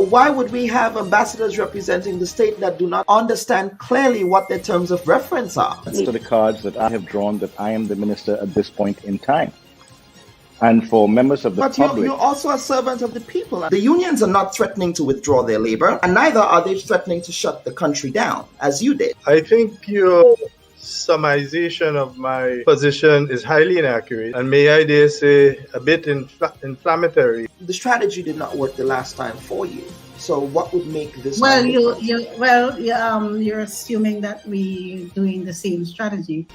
why would we have ambassadors representing the state that do not understand clearly what their terms of reference are? That's to the cards that I have drawn, that I am the minister at this point in time. And for members of the public... But you're also a servant of the people. The unions are not threatening to withdraw their labor, and neither are they threatening to shut the country down, as you did. I think your summarization of my position is highly inaccurate, and may I dare say a bit inflammatory. The strategy did not work the last time for you. So what would make this? Well, you're assuming that we're doing the same strategy.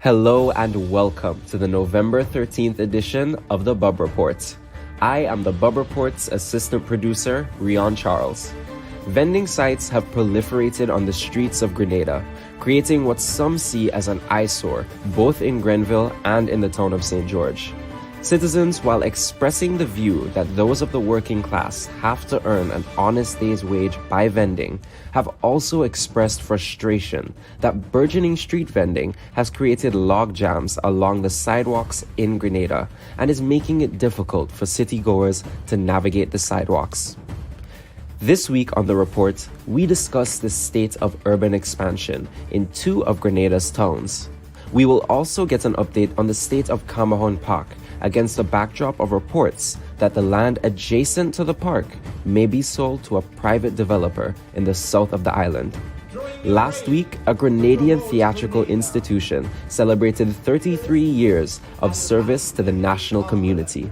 Hello and welcome to the November 13th edition of the Bubb Report. I am the Bubb Report's assistant producer, Rion Charles. Vending sites have proliferated on the streets of Grenada, creating what some see as an eyesore, both in Grenville and in the town of St. George. Citizens, while expressing the view that those of the working class have to earn an honest day's wage by vending, have also expressed frustration that burgeoning street vending has created log jams along the sidewalks in Grenada and is making it difficult for city-goers to navigate the sidewalks. This week on the report, we discuss the state of urban expansion in two of Grenada's towns. We will also get an update on the state of Camahon Park against the backdrop of reports that the land adjacent to the park may be sold to a private developer in the south of the island. Last week, a Grenadian theatrical institution celebrated 33 years of service to the national community.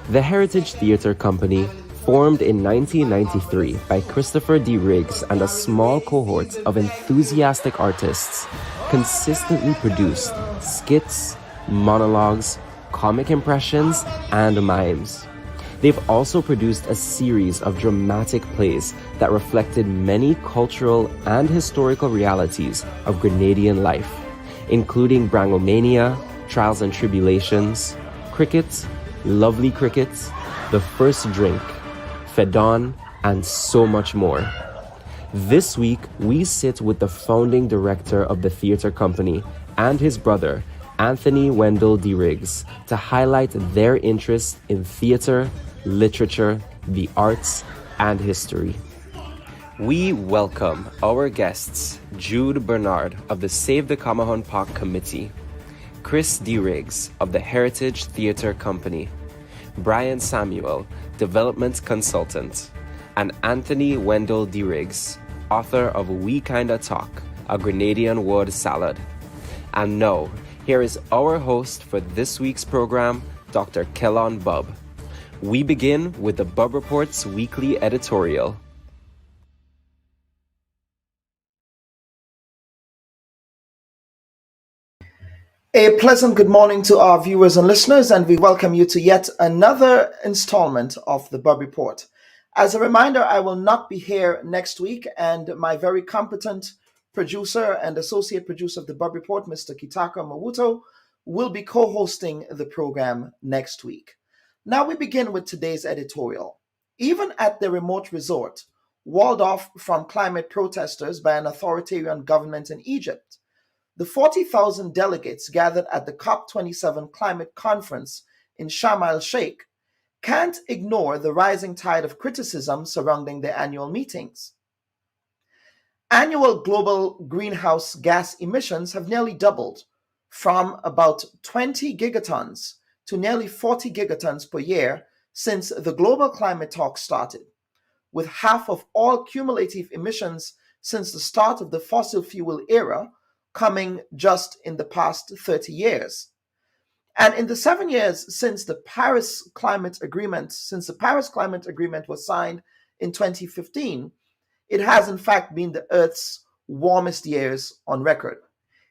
The Heritage Theatre Company, formed in 1993 by Christopher D. Riggs and a small cohort of enthusiastic artists, consistently produced skits, monologues, comic impressions, and mimes. They've also produced a series of dramatic plays that reflected many cultural and historical realities of Grenadian life, including Brangomania, Trials and Tribulations, Cricket, Lovely Cricket, The First Drink, Fedon, and so much more. This week, we sit with the founding director of the theatre company and his brother, Anthony Wendell D. Riggs, to highlight their interest in theatre, literature, the arts, and history. We welcome our guests, Jude Bernard of the Save the Camahon Park Committee, Chris D. Riggs of the Heritage Theatre Company, Brian Samuel, Development Consultant, and Anthony Wendell D. Riggs, author of We Kinda Talk, a Grenadian word salad. And now, here is our host for this week's program, Dr. Kellon Bubb. We begin with the Bubb Report's weekly editorial. A pleasant good morning to our viewers and listeners, and we welcome you to yet another installment of the Bubb Report. As a reminder, I will not be here next week, and my very competent producer and associate producer of the Bubb Report, Mr. Kitaka Mawuto, will be co-hosting the program next week. Now we begin with today's editorial. Even at the remote resort, walled off from climate protesters by an authoritarian government in Egypt, the 40,000 delegates gathered at the COP27 climate conference in Sharm el-Sheikh can't ignore the rising tide of criticism surrounding their annual meetings. Annual global greenhouse gas emissions have nearly doubled from about 20 gigatons to nearly 40 gigatons per year since the global climate talks started, with half of all cumulative emissions since the start of the fossil fuel era coming just in the past 30 years. And in the 7 years since the Paris Climate Agreement was signed in 2015, it has in fact been the Earth's warmest years on record.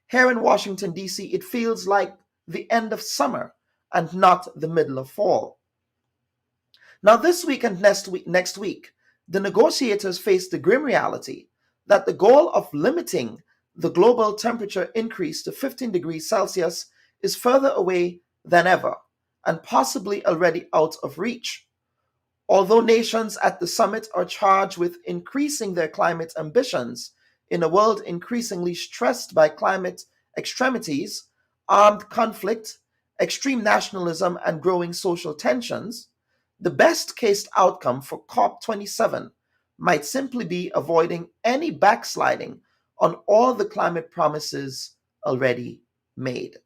Here in Washington, D.C., it feels like the end of summer and not the middle of fall. Now, this week and next week, the negotiators face the grim reality that the goal of limiting the global temperature increase to 15 degrees Celsius is further away than ever and possibly already out of reach. Although nations at the summit are charged with increasing their climate ambitions in a world increasingly stressed by climate extremities, armed conflict, extreme nationalism, and growing social tensions, the best case outcome for COP27 might simply be avoiding any backsliding on all the climate promises already made.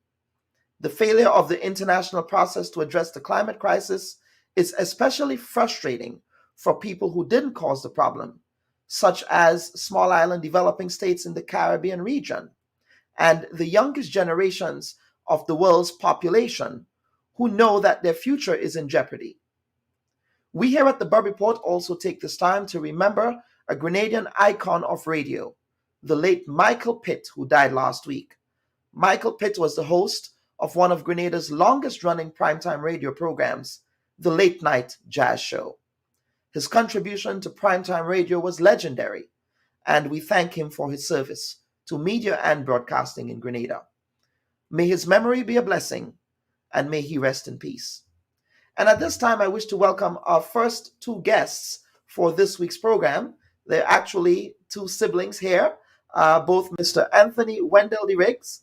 The failure of the international process to address the climate crisis is especially frustrating for people who didn't cause the problem, such as small island developing states in the Caribbean region and the youngest generations of the world's population who know that their future is in jeopardy. We here at the Bubb Report also take this time to remember a Grenadian icon of radio, the late Michael Pitt, who died last week. Michael Pitt was the host of one of Grenada's longest-running primetime radio programs, the Late Night Jazz Show. His contribution to primetime radio was legendary, and we thank him for his service to media and broadcasting in Grenada. May his memory be a blessing, and may he rest in peace. And at this time, I wish to welcome our first two guests for this week's program. They're actually two siblings here, both Mr. Anthony Wendell de Riggs,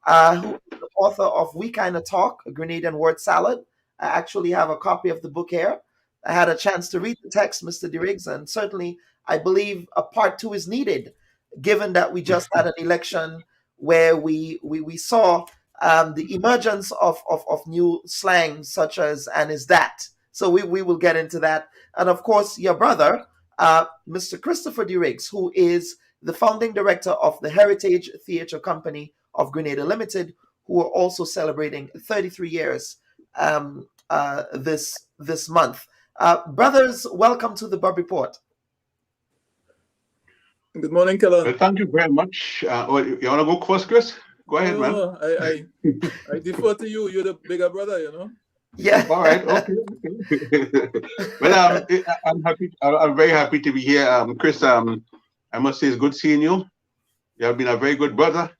who is the author of We Kinda Talk, a Grenadian word salad. I actually have a copy of the book here. I had a chance to read the text, Mr. de Riggs, and certainly I believe a part two is needed, given that we just had an election where we saw the emergence of new slang such as "and is that." So we will get into that. And of course, your brother, Mr. Christopher de Riggs, who is the founding director of the Heritage Theatre Company of Grenada Limited, who are also celebrating 33 years this month. Brothers, welcome to the Bubb Report. Good morning, Kellen. Well, thank you very much. You want to go first, Chris? Go ahead, man. I defer to you. You're the bigger brother, you know. Yeah. All right. Okay. Well, I'm happy. I'm very happy to be here, Chris. I must say it's good seeing you. You have been a very good brother.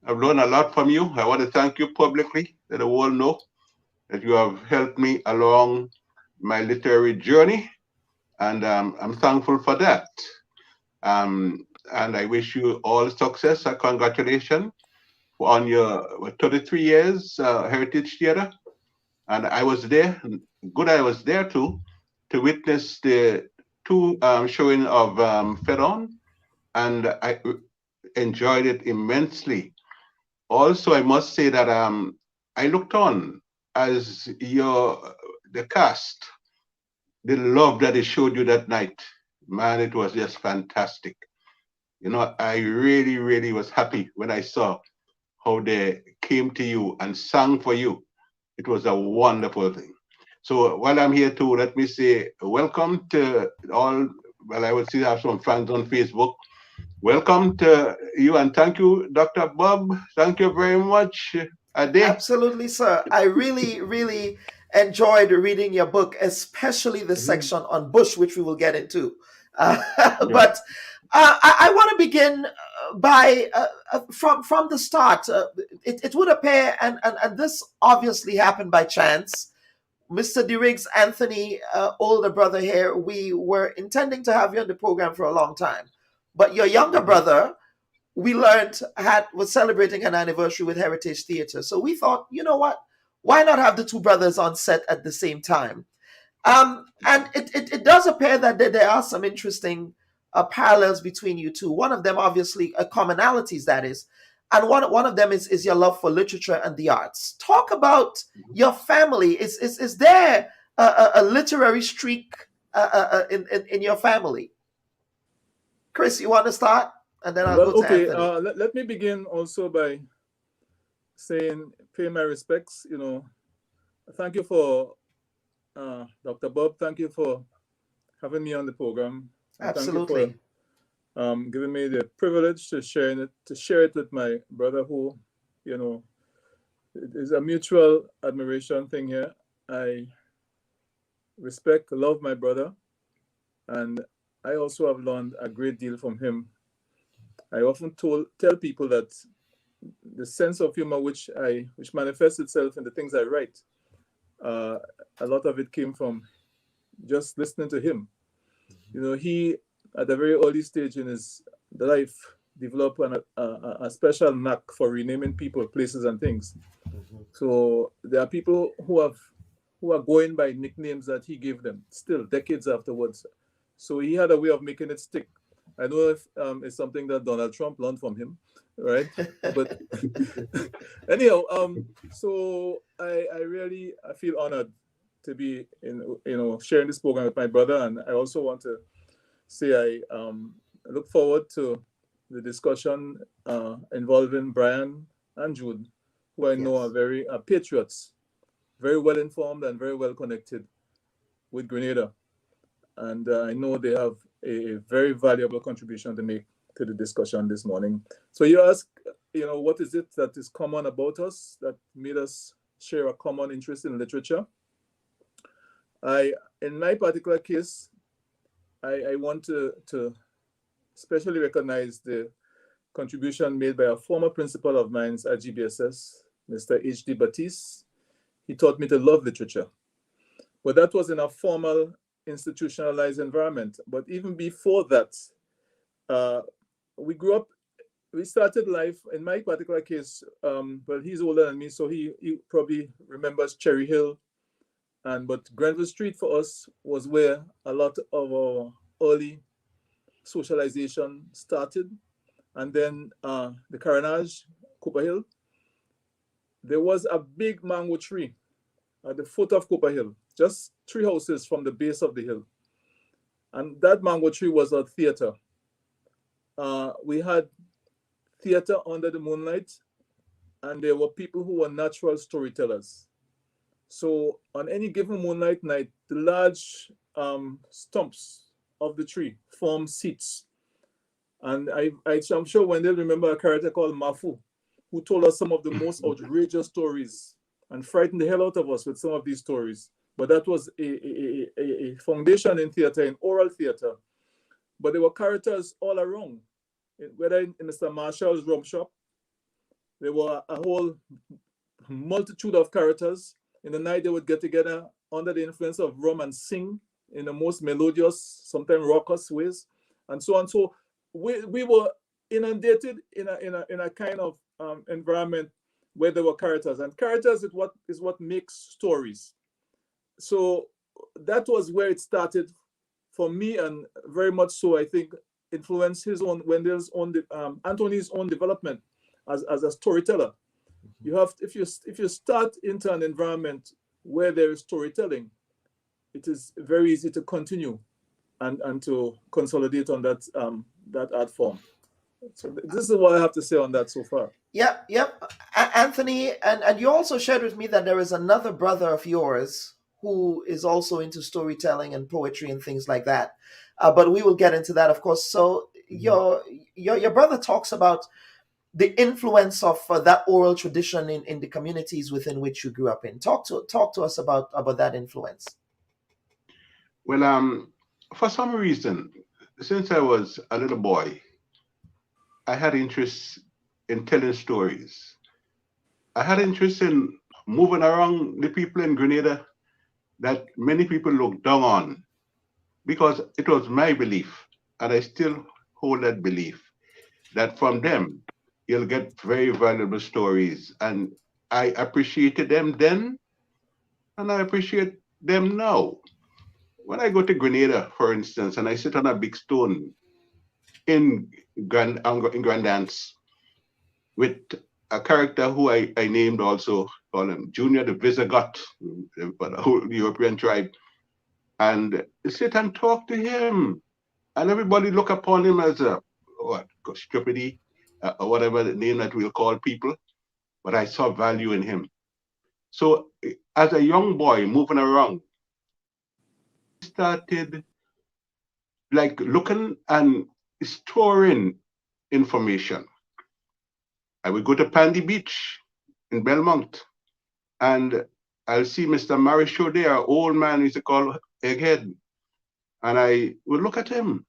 I've learned a lot from you. I want to thank you publicly, let the world know that you have helped me along my literary journey, and I'm thankful for that. And I wish you all success and congratulations on your 33 years Heritage Theatre. And I was there, I was there too, to witness the two showing of Fed On, and I enjoyed it immensely. Also, I must say that I looked on as the cast, the love that they showed you that night. Man, it was just fantastic. You know, I really, really was happy when I saw how they came to you and sang for you. It was a wonderful thing. So while I'm here too, let me say welcome to all. Well, I would see I have some fans on Facebook. Welcome to you, and thank you, Dr. Bubb. Thank you very much. Ade. Absolutely, sir. I really, really enjoyed reading your book, especially the section on Bush, which we will get into. But I want to begin by from the start. It would appear, and this obviously happened by chance. Mr. de Riggs, Anthony, older brother here, we were intending to have you on the program for a long time. But your younger brother, we learned, was celebrating an anniversary with Heritage Theatre. So we thought, you know what? Why not have the two brothers on set at the same time? And it does appear that there are some interesting parallels between you two. One of them, obviously, commonalities, that is. And one of them is your love for literature and the arts. Talk about your family. Is there a literary streak in your family? Chris, you want to start? And then I'll go to Anthony. Let me begin also by saying, pay my respects. You know, thank you for Dr. Bubb. Thank you for having me on the program. Absolutely. giving me the privilege to share it with my brother, who, you know, it is a mutual admiration thing here. I respect, love my brother, and I also have learned a great deal from him. I often tell people that the sense of humor which manifests itself in the things I write, a lot of it came from just listening to him. You know, he, at a very early stage in his life, developed a special knack for renaming people, places, and things. So there are people who are going by nicknames that he gave them still decades afterwards. So he had a way of making it stick. I don't know if it's something that Donald Trump learned from him, right? But anyhow, so I feel honored to be sharing this program with my brother, and I also want to say I look forward to the discussion involving Brian and Jude, who I know are very patriots, very well informed and very well connected with Grenada. And I know they have a very valuable contribution to make to the discussion this morning. So you ask, what is it that is common about us that made us share a common interest in literature? In my particular case, I want to especially recognize the contribution made by a former principal of mine at GBSS, Mr. H.D. Batiste. He taught me to love literature. But that was in a formal, institutionalized environment. But even before that, we started life, in my particular case, well, he's older than me, so he probably remembers Cherry Hill. But Grenville Street for us was where a lot of our early socialization started. And then the Carnage, Cooper Hill, there was a big mango tree at the foot of Cooper Hill, just 3 houses from the base of the hill. And that mango tree was a theater. We had theater under the moonlight, and there were people who were natural storytellers. So on any given moonlight night, the large stumps of the tree form seats. And I'm sure Wendell remember a character called Mafu, who told us some of the most outrageous stories and frightened the hell out of us with some of these stories. But that was a foundation in theater, in oral theater. But there were characters all around, whether in Mr. Marshall's rum shop, there were a whole multitude of characters. In the night, they would get together under the influence of rum and sing in the most melodious, sometimes raucous ways, and so on. So we were inundated in a kind of environment where there were characters, and characters is what makes stories. So that was where it started for me, and very much so, I think, influenced his own, Wendell's own, Anthony's own development as a storyteller. You have, if you start into an environment where there is storytelling, it is very easy to continue and to consolidate on that art form. So this is what I have to say on that so far. Yep. Anthony, and you also shared with me that there is another brother of yours who is also into storytelling and poetry and things like that. But we will get into that, of course. So your brother talks about the influence of that oral tradition in the communities within which you grew up in. Talk to us about that influence. Well, for some reason, since I was a little boy, I had interest in telling stories. I had interest in moving around the people in Grenada that many people look down on, because it was my belief, and I still hold that belief, that from them, you'll get very valuable stories. And I appreciated them then, and I appreciate them now. When I go to Grenada, for instance, and I sit on a big stone in Grandance with a character who I named also, call him Junior the Visigoth, for the whole European tribe, and sit and talk to him. And everybody look upon him as a, stupidity, or whatever the name that we'll call people, but I saw value in him. So as a young boy moving around, started like looking and storing information. I would go to Pandy Beach in Belmont, and I'll see Mr. Marisho there, an old man used to call Egghead. And I would look at him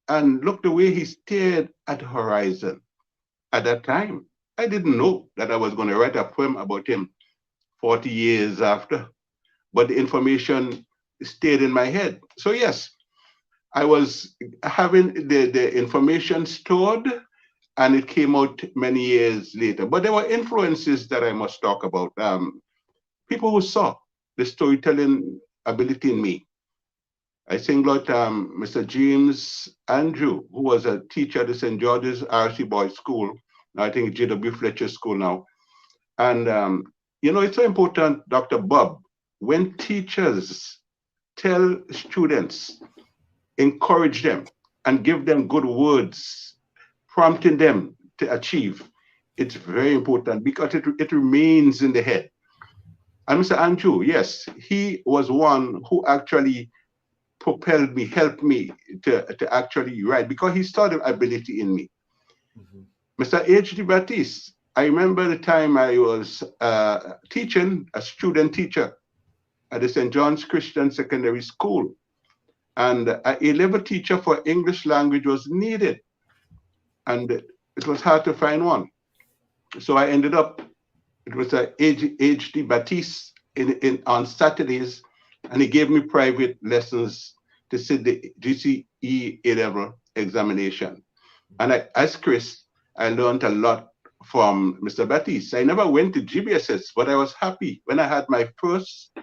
and look the way he stared at the horizon. At that time, I didn't know that I was going to write a poem about him 40 years after, but the information stayed in my head. So yes, I was having the information stored, and it came out many years later. But there were influences that I must talk about. People who saw the storytelling ability in me. I single out Mr. James Andrew, who was a teacher at the St. George's RC Boys School. I think J.W. Fletcher School now. And, it's so important, Dr. Bubb, when teachers tell students, encourage them and give them good words, prompting them to achieve, it's very important because it remains in the head. And Mr. Andrew, yes, he was one who actually propelled me, helped me to actually write because he saw the ability in me. Mm-hmm. Mr. H.D. Baptiste, I remember the time I was teaching, a student teacher at the St. John's Christian Secondary School. And an A-level teacher for English language was needed. And it was hard to find one. So I ended up, it was a H.D. Baptiste on Saturdays, and he gave me private lessons to sit the GCE A-level examination. And as Chris, I learned a lot from Mr. Baptiste. I never went to GBSS, but I was happy when I had my first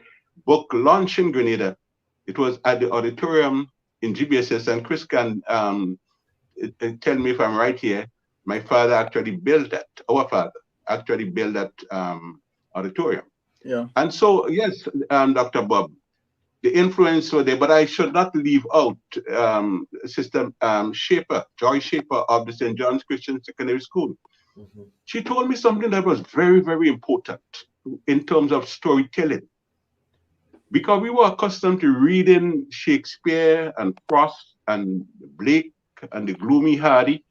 book launch in Grenada. It was at the auditorium in GBSS, and Chris can tell me if I'm right here. My father actually built that, our father actually built that auditorium. Yeah. And so, yes, Dr. Bubb, the influence was there, but I should not leave out Sister Shaper, Joy Shaper of the St. John's Christian Secondary School. Mm-hmm. She told me something that was very, very important in terms of storytelling. Because we were accustomed to reading Shakespeare and Frost and Blake and the Gloomy Hardy,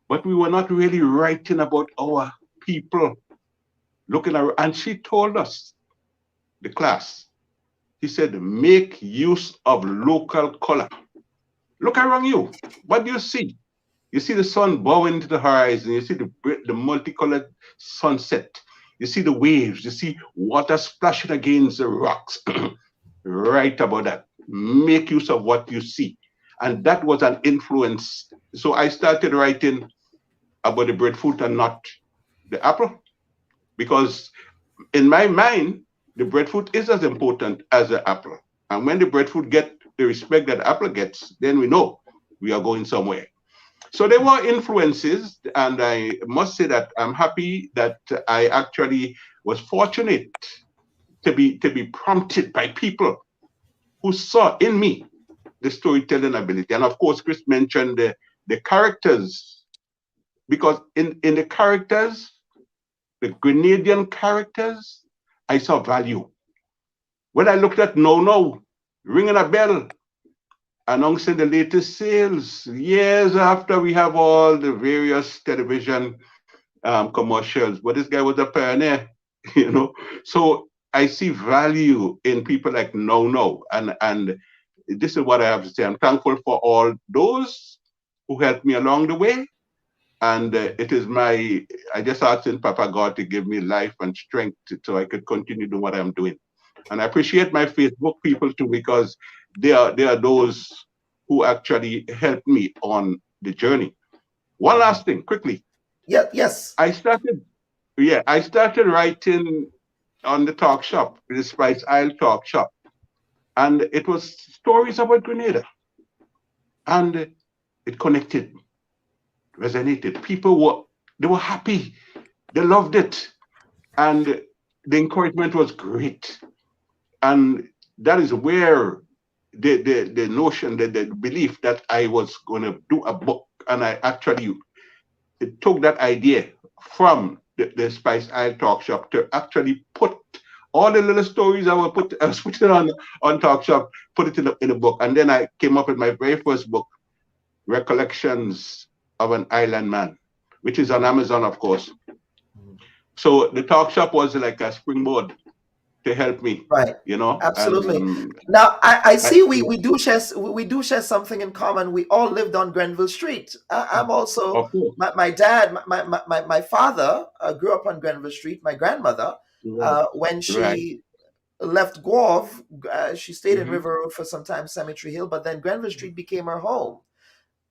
but we were not really writing about our people. Looking at, and she told us, the class, he said, make use of local color. Look around you. What do you see? You see the sun bowing to the horizon. You see the multicolored sunset. You see the waves. You see water splashing against the rocks. Write about that. Make use of what you see. And that was an influence. So I started writing about the breadfruit and not the apple. Because in my mind, the breadfruit is as important as the apple. And when the breadfruit gets the respect that the apple gets, then we know we are going somewhere. So there were influences, and I must say that I'm happy that I actually was fortunate to be prompted by people who saw in me the storytelling ability. And of course, Chris mentioned the characters, because in the characters, the Grenadian characters, I saw value. When I looked at No, ringing a bell, announcing the latest sales, years after we have all the various television commercials, but this guy was a pioneer, So I see value in people like No, and this is what I have to say. I'm thankful for all those who helped me along the way. And it is I just asked in Papa God to give me life and strength so I could continue doing what I'm doing. And I appreciate my Facebook people too, because they are those who actually helped me on the journey. One last thing, quickly. Yeah, yes. I started writing on the talk shop, the Spice Isle talk shop. And it was stories about Grenada. And it connected, resonated. People were happy. They loved it. And the encouragement was great. And that is where the notion, the belief that I was going to do a book, and I actually took that idea from the Spice Isle Talk Shop to actually put all the little stories I was putting on Talk Shop, put it in a book. And then I came up with my very first book, Recollections of an Island Man, which is on Amazon, of course. So the talk shop was like a springboard to help me, Right. you know. Absolutely. And Now I see we do share something in common. We all lived on Grenville Street. I'm also of course, my dad, my father grew up on Grenville Street. My grandmother, when right. she left Guelph, she stayed in Mm-hmm. River Road for some time, Cemetery Hill, but then Grenville Street became her home.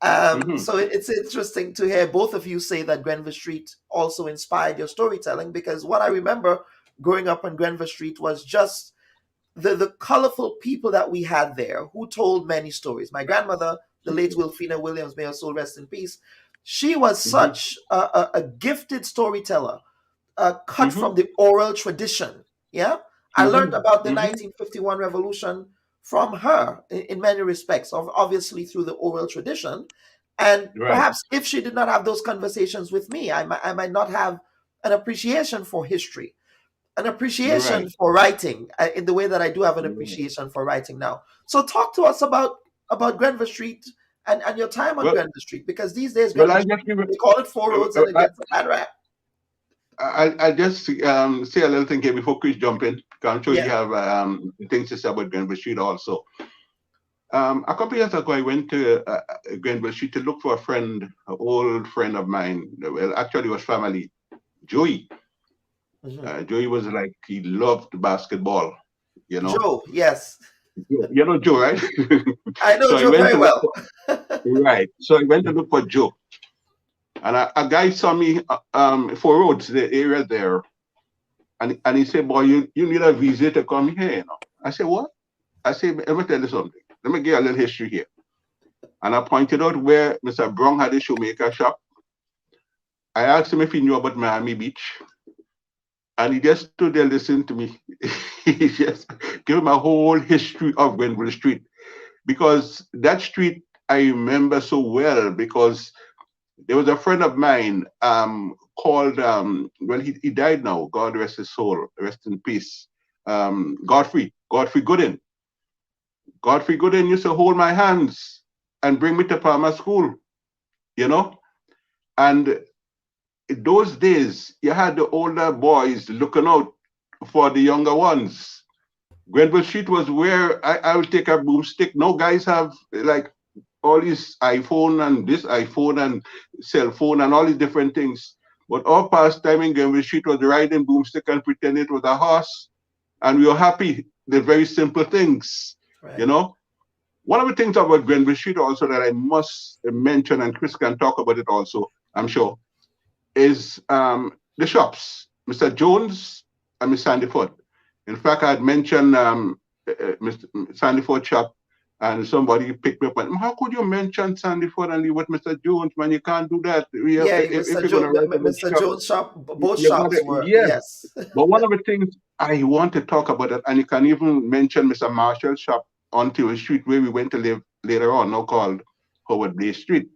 Mm-hmm. So it's interesting to hear both of you say that Grenville Street also inspired your storytelling, because what I remember growing up on Grenville Street was just the colorful people that we had there who told many stories. My grandmother, the late Wilfina Williams, may her soul rest in peace, she was such a gifted storyteller, cut from the oral tradition. Yeah, I learned about the 1951 revolution from her in many respects, obviously through the oral tradition. And Right. perhaps if she did not have those conversations with me, I might not have an appreciation for history, an appreciation Right. for writing in the way that I do have an Right. appreciation for writing now. So talk to us about Grenville Street and your time on Well, Grenville Street, because these days well, Grenville Street, they call it Four Roads and it gets a bad rap. I just say a little thing here before Chris jump in, because I'm sure you Yeah. have things to say about Grenville Street also. A couple of years ago, I went to Grenville Street to look for a friend, an old friend of mine. Well, actually, it was family, Joey. Joey was like, he loved basketball, you know. Joe, yes. You know Joe, right? I know So Joe very well. Right. So I went to look for Joe. And a guy saw me Four Roads, the area there. And he said, boy, you need a visa to come here, you know. I said, what? I said, let me tell you something. Let me give you a little history here. And I pointed out where Mr. Brown had a shoemaker shop. I asked him if he knew about Miami Beach. And he just stood there listening to me. He just gave him a whole history of Grenville Street. Because that street I remember so well, because there was a friend of mine called, well, he died now, God rest his soul, rest in peace, Godfrey Gooden. Godfrey Gooden used to hold my hands and bring me to Palmer School, you know? And in those days, you had the older boys looking out for the younger ones. Grenville Street was where I would take a broomstick. No guys have like all these iPhone and this iPhone and cell phone and all these different things. But our pastime in Grenville Street was riding broomstick and pretending it was a horse. And we were happy. The very simple things, you know. One of the things about Grenville Street also that I must mention, and Chris can talk about it also, I'm sure, is the shops, Mr. Jones and Miss Sandyford. In fact, I had mentioned Mr. Sandyford shop, and somebody picked me up and, how could you mention Sandyford and leave with Mr. Jones, man? You can't do that. Mr. Jones shop, both shops were, yes. But one of the things I want to talk about it, and you can even mention Mr. Marshall's shop on Taylor Street, where we went to live later on, now called Howard Blaze Street.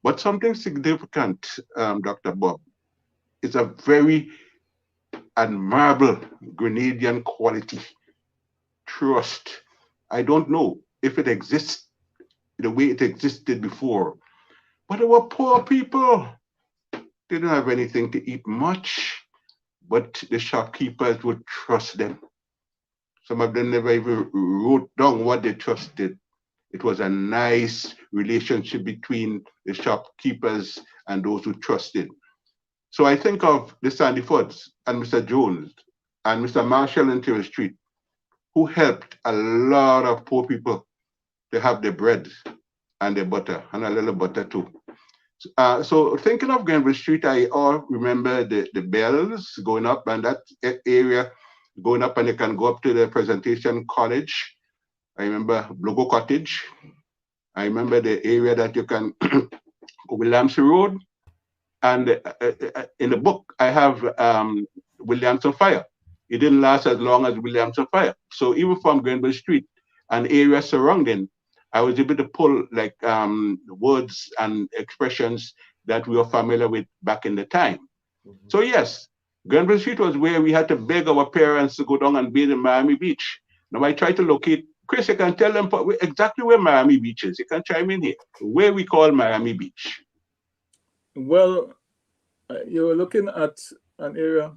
But something significant, Dr. Bob, is a very admirable Grenadian quality, trust. I don't know if it exists the way it existed before, but they were poor people. They didn't have anything to eat much, but the shopkeepers would trust them. Some of them never even wrote down what they trusted. It was a nice relationship between the shopkeepers and those who trusted. So I think of the Sandyfords and Mr. Jones and Mr. Marshall in Taylor Street, who helped a lot of poor people to have the bread and the butter, and a little butter too. So thinking of Grenville Street, I all remember the bells going up, and that area going up, and you can go up to the Presentation College. I remember Blogo Cottage. I remember the area that you can go Williamson Road. And in the book, I have Williamson Fire. It didn't last as long as Williamson Fire. So even from Grenville Street and area surrounding, I was able to pull like words and expressions that we were familiar with back in the time. So yes, Grenville Street was where we had to beg our parents to go down and bathe in Miami Beach. Now I try to locate Chris, you can tell them exactly where Miami Beach is. You can chime in here. Where we call Miami Beach. Well, you're looking at an area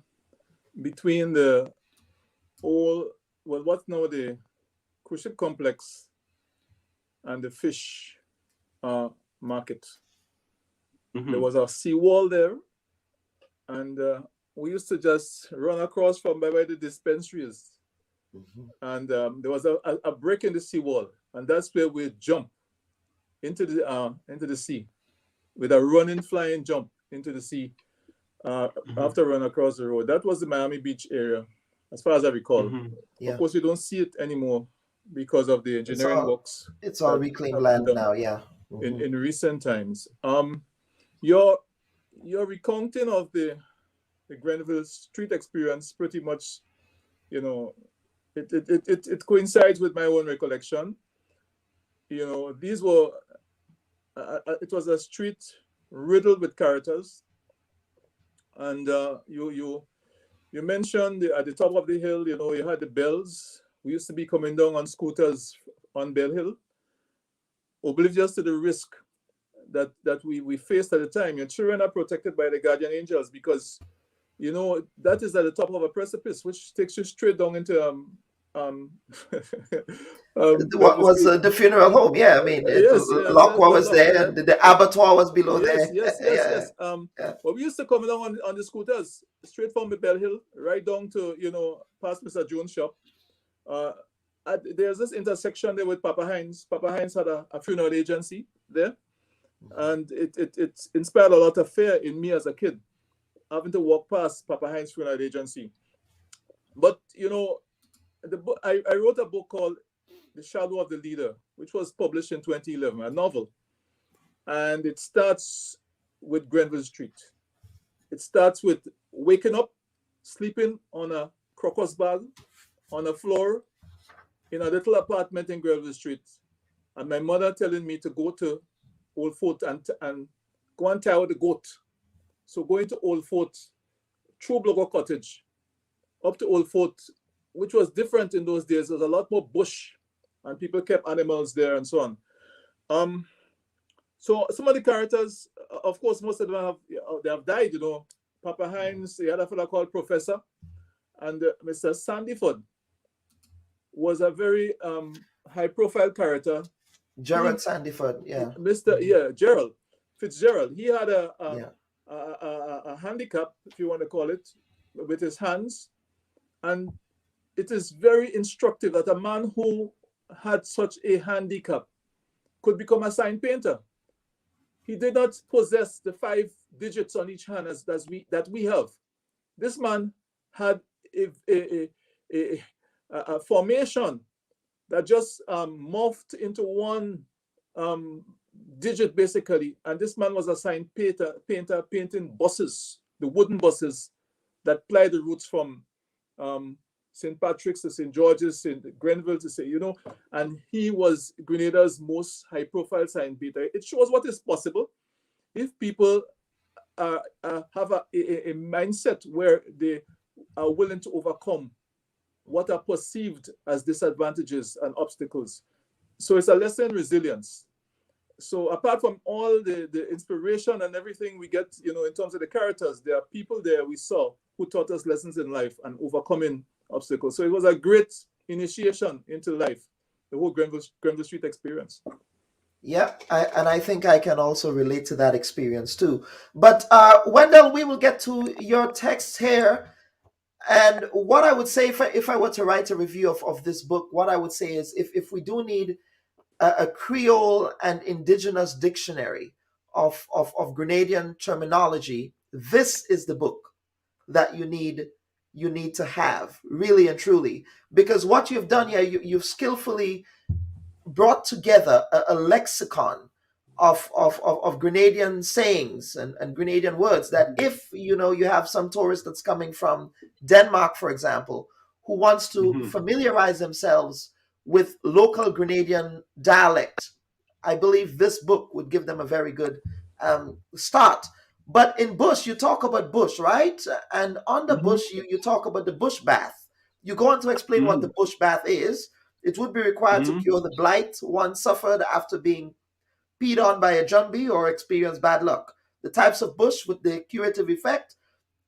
between the what's now the cruise ship complex and the fish market. Mm-hmm. There was a seawall there, and we used to just run across from by the dispensaries. Mhm. And there was a break in the seawall, and that's where we jump into the sea with a running, flying jump into the sea after run across the road. That was the Miami Beach area, as far as I recall. Mm-hmm. Yeah. Of course, we don't see it anymore because of the engineering works. It's all that reclaimed have land been done now. Yeah. Mhm. in recent times. Your recounting of the Grenville Street experience pretty much, it coincides with my own recollection. These were it was a street riddled with characters, and you mentioned at the top of the hill, you had the bells. We used to be coming down on scooters on Bell Hill, oblivious to the risk that we faced at the time. Your children are protected by the guardian angels because that is at the top of a precipice, which takes you straight down into What was the funeral home? Yeah, I mean, Lockwell was there, and the abattoir was below there. Yes. Yeah. Well, we used to come down on the scooters straight from the Bell Hill, right down to past Mr. Jones' shop. There's this intersection there with Papa Hines. Papa Hines had a funeral agency there, and it inspired a lot of fear in me as a kid, having to walk past Papa Hines' funeral agency. But I wrote a book called The Shadow of the Leader, which was published in 2011, a novel. And it starts with Grenville Street. It starts with waking up, sleeping on a crocus bag, on a floor, in a little apartment in Grenville Street. And my mother telling me to go to Old Fort and go and tie out the goat. So going to Old Fort, through Blogo Cottage, up to Old Fort, which was different in those days. There was a lot more bush, and people kept animals there and so on. So some of the characters, of course, most of them have died. Papa Hines, the other fellow called Professor, and Mr. Sandyford was a very high-profile character. Gerald Sandyford, yeah. Gerald Fitzgerald. He had a handicap, if you want to call it, with his hands, and it is very instructive that a man who had such a handicap could become a sign painter. He did not possess the 5 digits on each hand that we have. This man had a formation that just morphed into one digit basically, and this man was a sign painter painting buses, the wooden buses that ply the routes from St. Patrick's to St. George's, St. Grenville to say, and he was Grenada's most high-profile sign painter. It shows what is possible if people have a mindset where they are willing to overcome what are perceived as disadvantages and obstacles. So it's a lesson in resilience. So apart from all the inspiration and everything we get, in terms of the characters, there are people there we saw who taught us lessons in life and overcoming obstacles. So it was a great initiation into life, the whole Grenville Street experience. Yeah, and I think I can also relate to that experience too. But Wendell, we will get to your text here. And what I would say, if I were to write a review of this book, what I would say is if we do need a Creole and indigenous dictionary of Grenadian terminology, this is the book that you need to have, really and truly, because what you've done here, you've skillfully brought together a lexicon of Grenadian sayings and Grenadian words that if you have some tourist that's coming from Denmark, for example, who wants to familiarize themselves with local Grenadian dialect, I believe this book would give them a very good start. But in bush, you talk about bush, right? And on the bush, you talk about the bush bath. You go on to explain what the bush bath is. It would be required to cure the blight one suffered after being peed on by a jumbie or experienced bad luck. The types of bush with the curative effect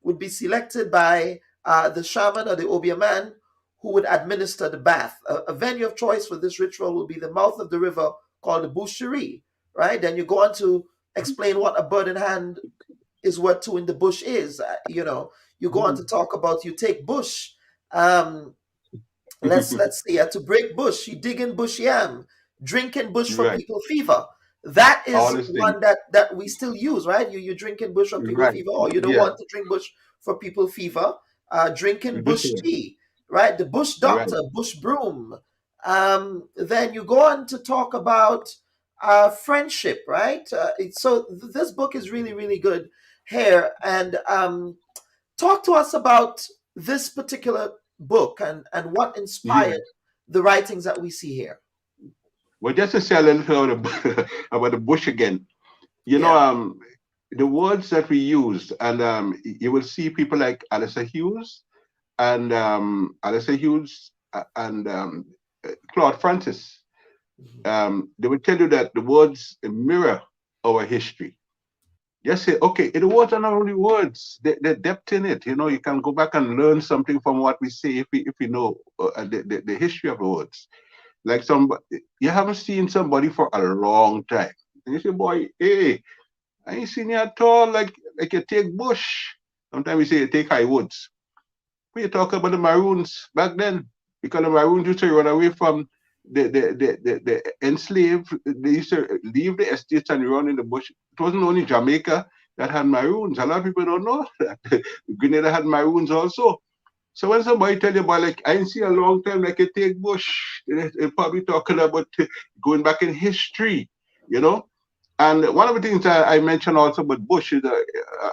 would be selected by the shaman or the Obia man who would administer the bath. A venue of choice for this ritual will be the mouth of the river called the boucherie, right? Then you go on to explain what a bird in hand is worth two in the bush is. You go on to talk about you take bush. Let's see. To break bush, you dig in bush yam, drinking bush for people fever. That is one that we still use, right? You drinking bush for people fever, or you don't want to drink bush for people fever. Drinking bush tea, right? The bush doctor, bush broom. Then you go on to talk about friendship, right? So this book is really, really good here. And talk to us about this particular book and what inspired the writings that we see here. Well, just to say a little about the bush again, the words that we use, and you will see people like Alistair Hughes and Claude Francis. They will tell you that the words mirror our history. Just say, okay, the words are not only words; the depth in it. You can go back and learn something from what we say if we know the history of the words. Like you haven't seen somebody for a long time, and you say, "Boy, hey, I ain't seen you at all." Like you take bush. Sometimes we say you take high woods. We talk about the Maroons back then, because the Maroons used to run away from the enslaved. They used to leave the estates and run in the bush. It wasn't only Jamaica that had Maroons. A lot of people don't know that. Grenada had Maroons also. So when somebody tell you about, like, I ain't seen a long time, like you take bush, they're probably talking about going back in history, And one of the things I mentioned also about bush is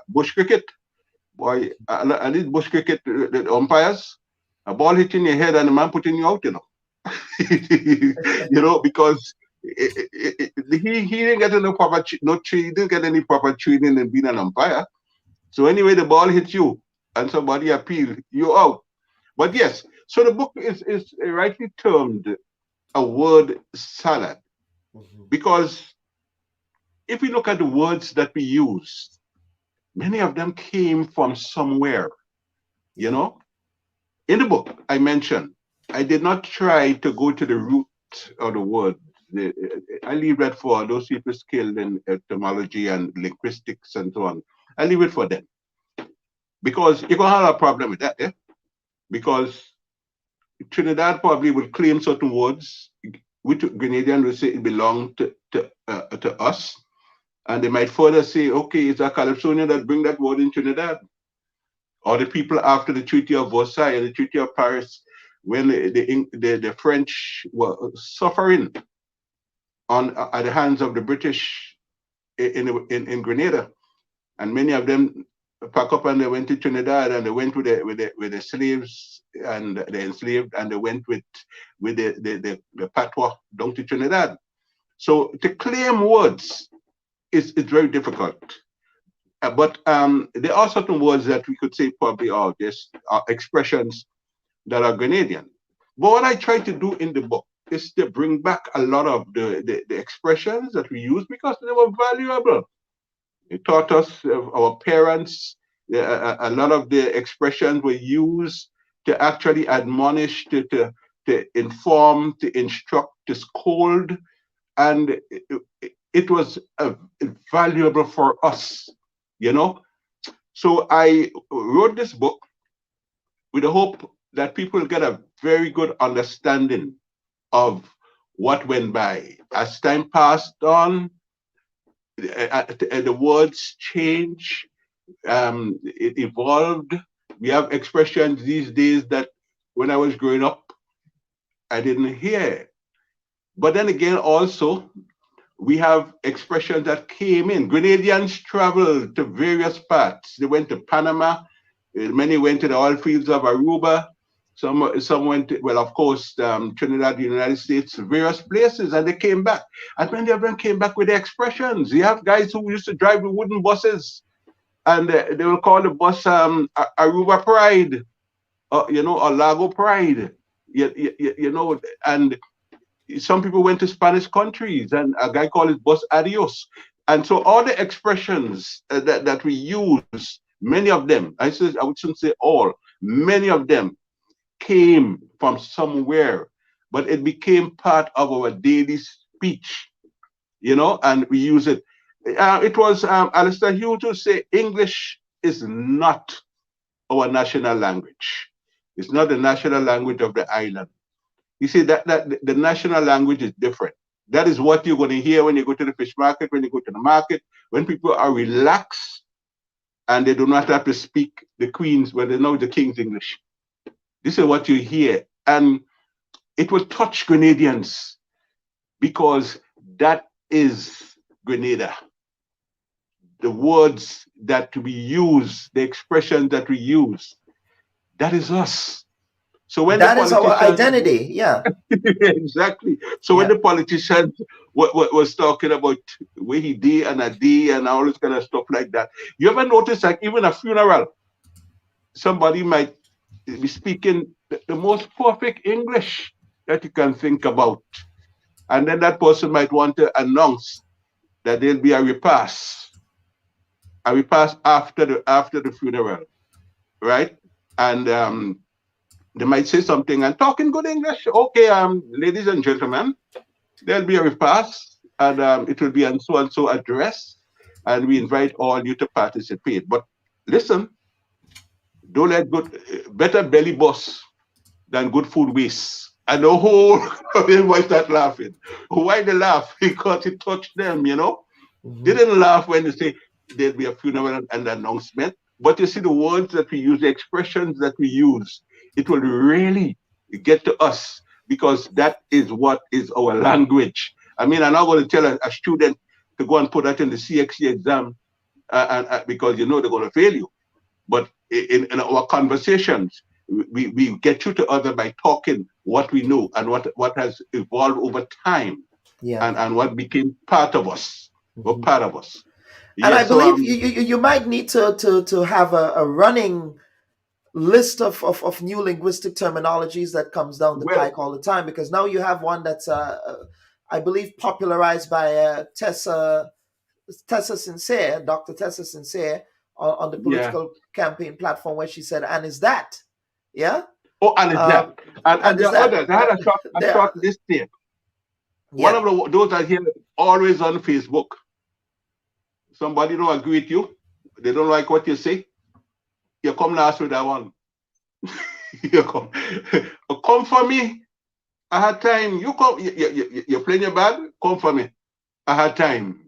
bush cricket. Boy, I did bush cricket, the umpires, a ball hitting your head and the man putting you out, because he didn't get enough he didn't get any proper training in being an umpire. So anyway, the ball hits you and somebody appeal, you're out. But yes, so the book is rightly termed a word salad, because if we look at the words that we use, many of them came from somewhere, In the book, I mentioned, I did not try to go to the root of the word. I leave that for those people skilled in etymology and linguistics and so on. I leave it for them. Because you're going to have a problem with that, Because Trinidad probably would claim certain words, which Grenadian would say it belonged to us. And they might further say, okay, it's a Calypsonian that bring that word in Trinidad. Or the people after the Treaty of Versailles and the Treaty of Paris, when the French were suffering at the hands of the British in Grenada, and many of them pack up and they went to Trinidad, and they went with the slaves and the enslaved, and they went with the patois down to Trinidad. So to claim words is very difficult. But there are certain words that we could say probably are just expressions that are Grenadian. But what I try to do in the book is to bring back a lot of the expressions that we use, because they were valuable. It taught us, our parents, a lot of the expressions were used to actually admonish, to inform, to instruct, to scold. And it was valuable for us, So I wrote this book with the hope that people get a very good understanding of what went by. As time passed on, the words change, it evolved. We have expressions these days that when I was growing up, I didn't hear. But then again, also, we have expressions that came in. Grenadians traveled to various parts. They went to Panama. Many went to the oil fields of Aruba. Some went to, well, of course, Trinidad, the United States, various places, and they came back. And many of them came back with the expressions. You have guys who used to drive the wooden buses, and they will call the bus Aruba Pride, or Lago Pride. You know, and some people went to Spanish countries, and a guy called it "Bos Adios." And so all the expressions that we use, many of them, I shouldn't say all, many of them came from somewhere, but it became part of our daily speech, you know, and we use it. It was Alistair Hughes who say English is not our national language. It's not the national language of the island. You see that the national language is different. That is what you're going to hear when you go to the fish market, when you go to the market, when people are relaxed and they do not have to speak the Queen's, when they know the King's English. This is what you hear. And it will touch Grenadians because that is Grenada. The words that we use, the expressions that we use, that is us. So when that is our identity, yeah. Exactly. So when the politician was talking about where he did and a day and all this kind of stuff like that, you ever notice like even a funeral, somebody might be speaking the most perfect English that you can think about, and then that person might want to announce that there'll be a repast after the funeral, right? And they might say something and talk in good English. Okay, ladies and gentlemen, there'll be a repast, and it will be on so and so address, and we invite all you to participate. But listen, don't let better belly bust than good food waste. And the whole everyone start laughing. Why they laugh? Because it touched them, you know. They didn't laugh when they say there'll be a funeral and announcement. But you see the words that we use, the expressions that we use, it will really get to us because that is what is our language. I mean, I'm not going to tell a student to go and put that in the CXC exam because you know they're going to fail you. But in our conversations, we get you to other by talking what we know and what has evolved over time, and what became part of us, or part of us. And I believe you might need to have a running list of new linguistic terminologies that comes down the pike all the time, because now you have one that's I believe popularized by Tessa Sincere, Dr. Tessa Sincere, on the political campaign platform, where she said, "And is that?" Yeah. Oh, and is that? And there are others. I had a short list here. One of those I hear always on Facebook. Somebody don't agree with you. They don't like what you say. You come last with that one. You come for me. I had time. You come. You're playing your bad. Come for me. I had time.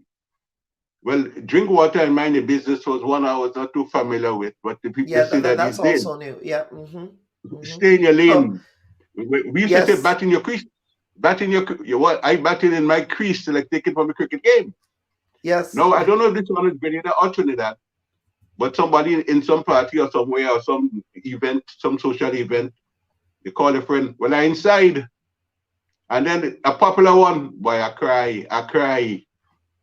Well, drink water and mind your business was one I was not too familiar with, but the people say that's also new. Yeah. Stay in your lane. We used to say bat in your crease. Bat in your what? I batted in my crease to like take it from a cricket game. Yes. No, I don't know if this one is Grenada or Trinidad, but somebody in some party or somewhere or some event, some social event, they call a friend, well, I inside. And then a popular one, boy, I cry.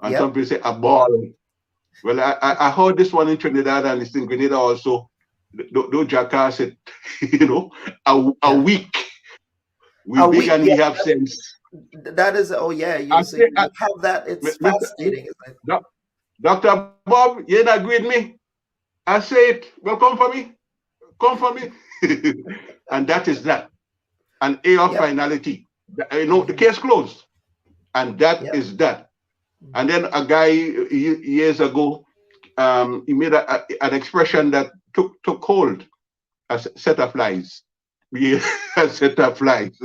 And some people say, a ball. Well, I heard this one in Trinidad and it's in Grenada also. Don't jackass it, you know, a week. We big and we have sense. That is, you have that. It's fascinating, isn't it? Dr. Bob, you ain't agree with me. I say it. Well, come for me. Come for me. And that is that. An A of finality. You know, the case closed. And that is that. And then a guy years ago, he made an expression that took hold. A set of lies. A set of lies.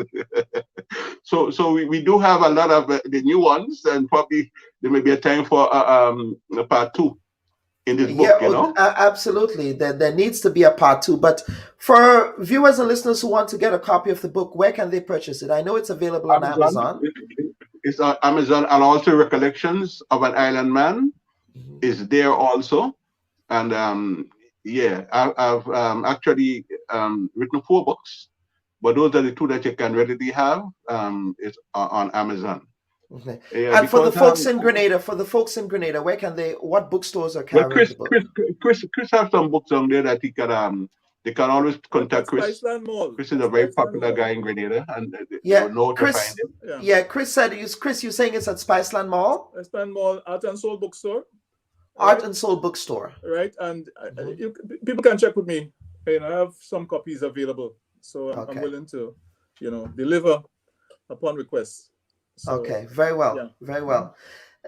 So we do have a lot of the new ones, and probably there may be a time for a part 2 in this book, you know? Absolutely. There needs to be a part 2. But for viewers and listeners who want to get a copy of the book, where can they purchase it? I know it's available on Amazon. It's on Amazon, and also Recollections of an Island Man is there also. And I've actually written 4 books, but those are the 2 that you can readily have. It's on Amazon. Okay. And for the folks in Grenada, where can they? What bookstores are carrying the book? Chris have some books on there that he can they can always contact Chris. Spiceland Mall. Chris is a very Spiceland popular Mall. guy in Grenada, and they Yeah, will know to Chris. find him. Yeah, Chris said, Chris, you're saying it's at Spiceland Mall? Spiceland Mall, Art and Soul Bookstore. Art and Soul Bookstore. Right, and people can check with me. I have some copies available, so I'm willing to, deliver upon request. So, okay, very well, very well.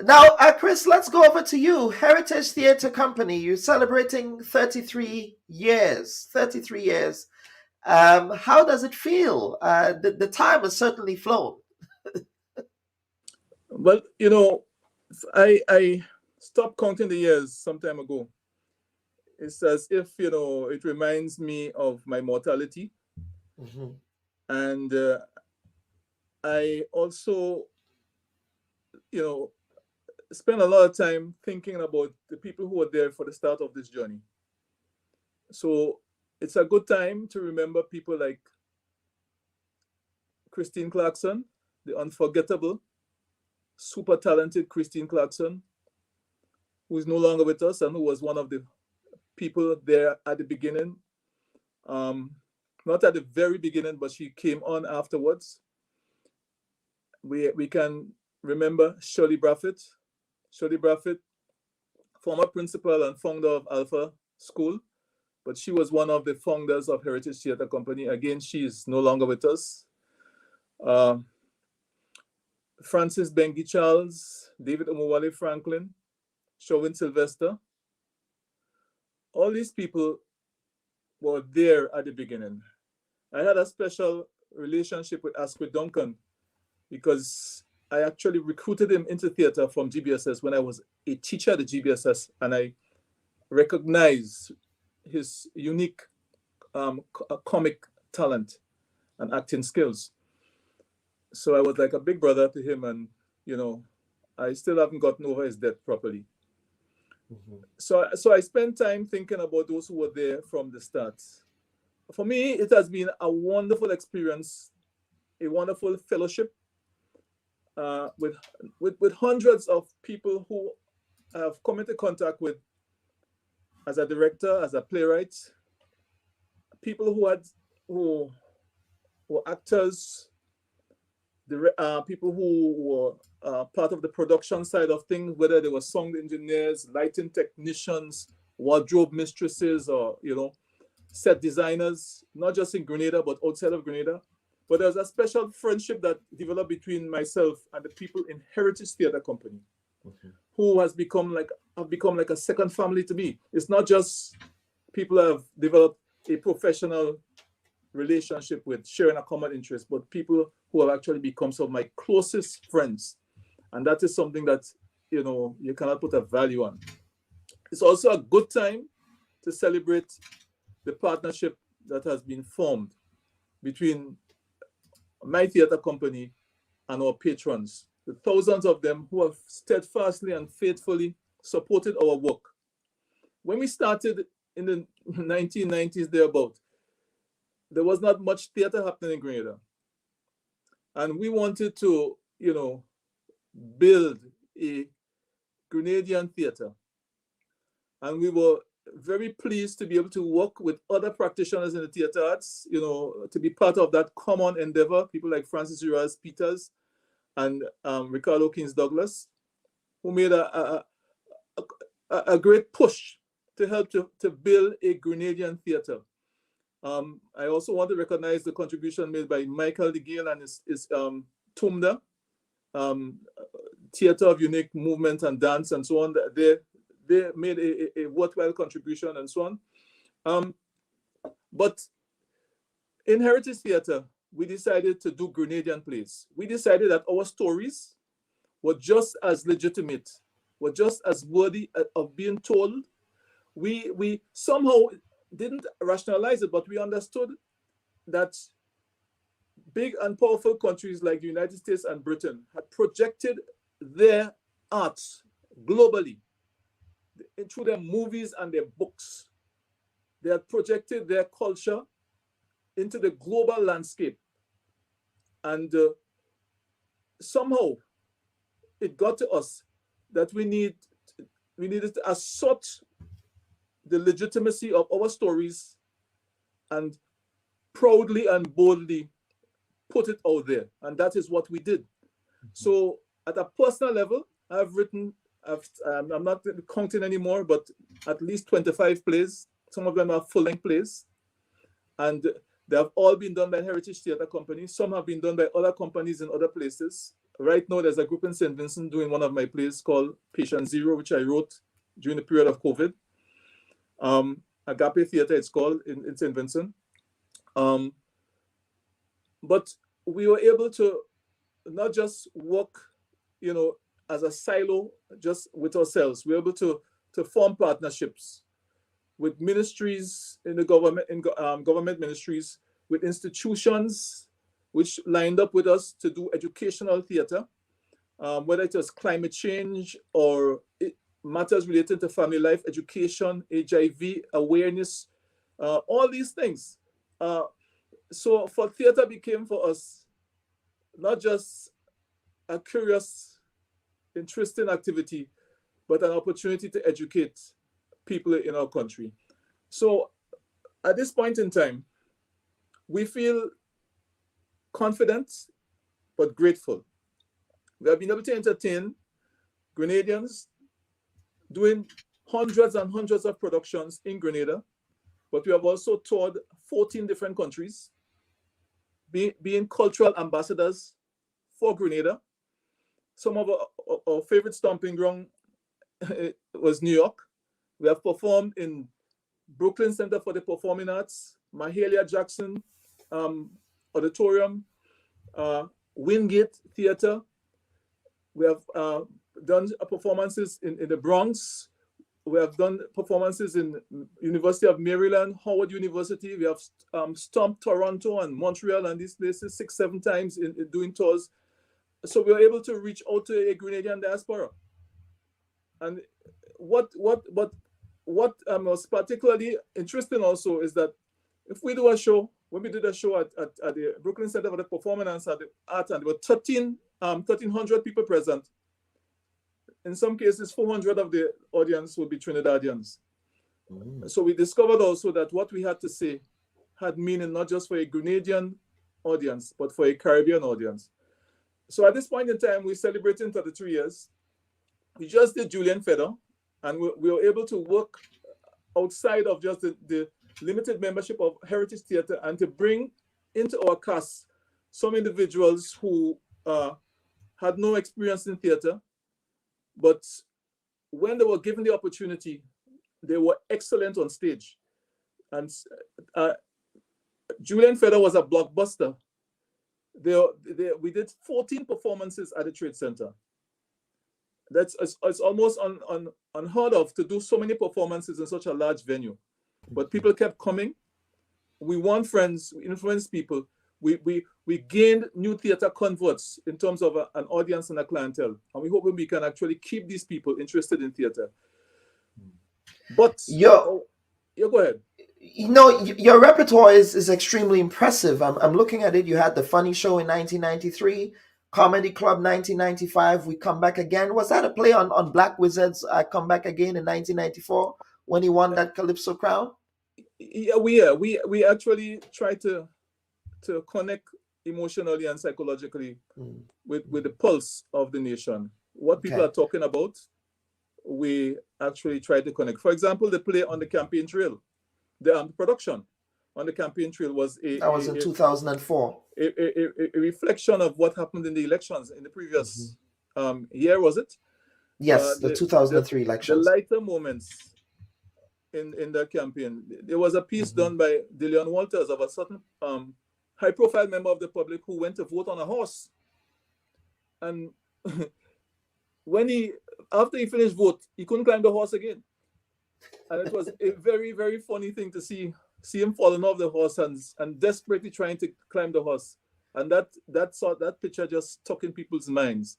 Now, Chris, let's go over to you. Heritage Theatre Company, you're celebrating 33 years. 33 years. How does it feel? The time has certainly flown. Well, I stopped counting the years some time ago. It's as if, it reminds me of my mortality. Mm-hmm. And I also, spend a lot of time thinking about the people who were there for the start of this journey. So it's a good time to remember people like Christine Clarkson, the unforgettable, super talented Christine Clarkson, who is no longer with us and who was one of the people there at the beginning. Not at the very beginning, but she came on afterwards. We can remember Shirley Braffett. Shirley Braffett, former principal and founder of Alpha School, but she was one of the founders of Heritage Theatre Company. Again, she is no longer with us. Francis Bengi Charles, David Omowale Franklin, Chauvin Sylvester. All these people were there at the beginning. I had a special relationship with Asquith Duncan because I actually recruited him into theater from GBSS when I was a teacher at the GBSS, and I recognized his unique comic talent and acting skills. So I was like a big brother to him, and I still haven't gotten over his death properly. Mm-hmm. So I spent time thinking about those who were there from the start. For me, it has been a wonderful experience, a wonderful fellowship with hundreds of people who I've come into contact with as a director, as a playwright, people who were actors, people who were part of the production side of things, whether they were sound engineers, lighting technicians, wardrobe mistresses, or set designers, not just in Grenada but outside of Grenada. But there's a special friendship that developed between myself and the people in Heritage Theatre Company, who have become like a second family to me. It's not just people who have developed a professional relationship with, sharing a common interest, but people who have actually become some of my closest friends. And that is something that, you cannot put a value on. It's also a good time to celebrate the partnership that has been formed between my theatre company and our patrons, the thousands of them who have steadfastly and faithfully supported our work. When we started in the 1990s thereabout, there was not much theatre happening in Grenada. And we wanted to, build a Grenadian theatre. And we were very pleased to be able to work with other practitioners in the theatre arts, to be part of that common endeavor, people like Francis Uras Peters and Ricardo Keynes Douglas, who made a great push to help to build a Grenadian theatre. I also want to recognize the contribution made by Michael de Gale and his TUMDA, Theatre of Unique Movement and Dance and so on. They made a worthwhile contribution and so on. But in Heritage Theatre, we decided to do Grenadian plays. We decided that our stories were just as legitimate, were just as worthy of being told. We somehow didn't rationalize it, but we understood that big and powerful countries like the United States and Britain had projected their arts globally through their movies and their books. They had projected their culture into the global landscape. And somehow it got to us that we needed to assert the legitimacy of our stories and proudly and boldly put it out there. And that is what we did. So at a personal level, I've written, I'm not counting anymore, but at least 25 plays. Some of them are full-length plays. And they have all been done by Heritage Theatre Company. Some have been done by other companies in other places. Right now, there's a group in St. Vincent doing one of my plays called Patient Zero, which I wrote during the period of COVID. Agape Theatre, it's called, in St. Vincent. But we were able to not just work, as a silo, just with ourselves. We were able to form partnerships with ministries in the government, government ministries, with institutions which lined up with us to do educational theater, whether it was climate change or matters related to family life, education, HIV, awareness, all these things. So for theater became for us not just a curious, interesting activity, but an opportunity to educate people in our country. So at this point in time, we feel confident but grateful. We have been able to entertain Grenadians, doing hundreds and hundreds of productions in Grenada, but we have also toured 14 different countries, being cultural ambassadors for Grenada. Some of our favorite stomping ground was New York. We have performed in Brooklyn Center for the Performing Arts, Mahalia Jackson Auditorium, Wingate Theater. We have done performances in the Bronx. We have done performances in University of Maryland, Howard University. We have stomped Toronto and Montreal and these places 6-7 times in doing tours. So we were able to reach out to a Grenadian diaspora. And what was particularly interesting also is that if we do a show, when we did a show at the Brooklyn Center for the Performing Arts, and there were 1,300 people present. In some cases, 400 of the audience would be Trinidadians. So we discovered also that what we had to say had meaning not just for a Grenadian audience, but for a Caribbean audience. So at this point in time, we're celebrating 33 years. We just did Julian Feather, and we were able to work outside of just the limited membership of Heritage Theatre and to bring into our cast some individuals who had no experience in theatre, but when they were given the opportunity, they were excellent on stage. And Julian Feather was a blockbuster. We did 14 performances at the Trade Center. It's almost unheard of to do so many performances in such a large venue. But people kept coming. We won friends, we influenced people. We gained new theater converts in terms of an audience and a clientele. And we hope we can actually keep these people interested in theater. But go ahead. Your repertoire is extremely impressive. I'm looking at it. You had the Funny Show in 1993, Comedy Club 1995, We Come Back Again. Was that a play on Black Wizards Come Back Again in 1994 when he won that Calypso crown? Yeah, we actually try to connect emotionally and psychologically with the pulse of the nation. What people are talking about, we actually try to connect. For example, the play on the campaign trail, the production on the campaign trail was in 2004. A reflection of what happened in the elections in the previous year, was it? Yes, the 2003 elections. The lighter moments in the campaign. There was a piece done by Dillian Walters of a certain high-profile member of the public who went to vote on a horse. And after he finished vote, he couldn't climb the horse again. And it was a very, very funny thing to see him falling off the horse and desperately trying to climb the horse. And that picture just stuck in people's minds.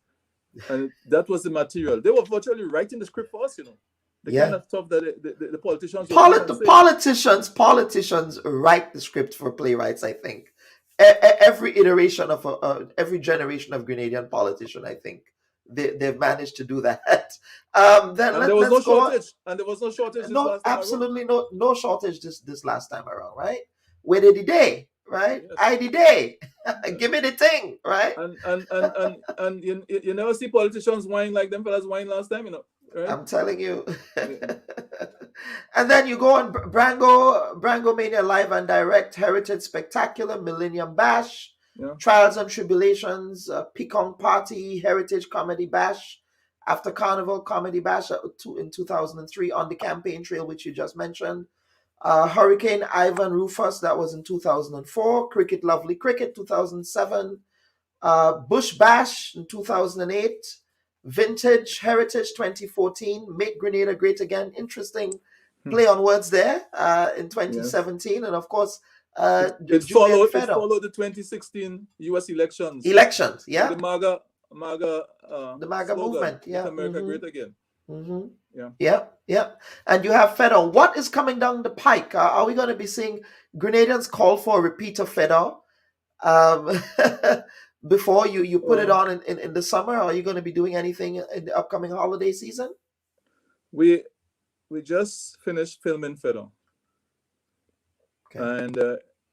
And that was the material. They were virtually writing the script for us, The kind of stuff that the politicians politicians write the script for playwrights, I think. Every iteration of every generation of Grenadian politician, I think they've managed to do that. There was no shortage. And there was no shortage. No, absolutely no shortage this last time around, right? where did the day, right? Yes. I the day. Give me the thing, right? And you never see politicians whine like them fellas whine last time, you know, right? I'm telling you. Yeah. And then you go on Brango Mania Live and Direct, Heritage Spectacular, Millennium Bash, Yeah. Trials and Tribulations, Pekong Party, Heritage Comedy Bash, After Carnival Comedy Bash in 2003 on the campaign trail, which you just mentioned. Hurricane Ivan Rufus, that was in 2004. Cricket Lovely Cricket, 2007. Bush Bash in 2008. Vintage Heritage 2014. Make Grenada Great Again. Interesting play on words there in 2017. And of course, It Julian followed the 2016 U.S. elections. Yeah. The MAGA the MAGA slogan, movement. Yeah. Make America Great Again. Yeah. And you have FEDA. What is coming down the pike? Are we going to be seeing Grenadians call for a repeat of FEDA before you put it on in the summer? Are you going to be doing anything in the upcoming holiday season? We just finished filming FEDA. Okay. And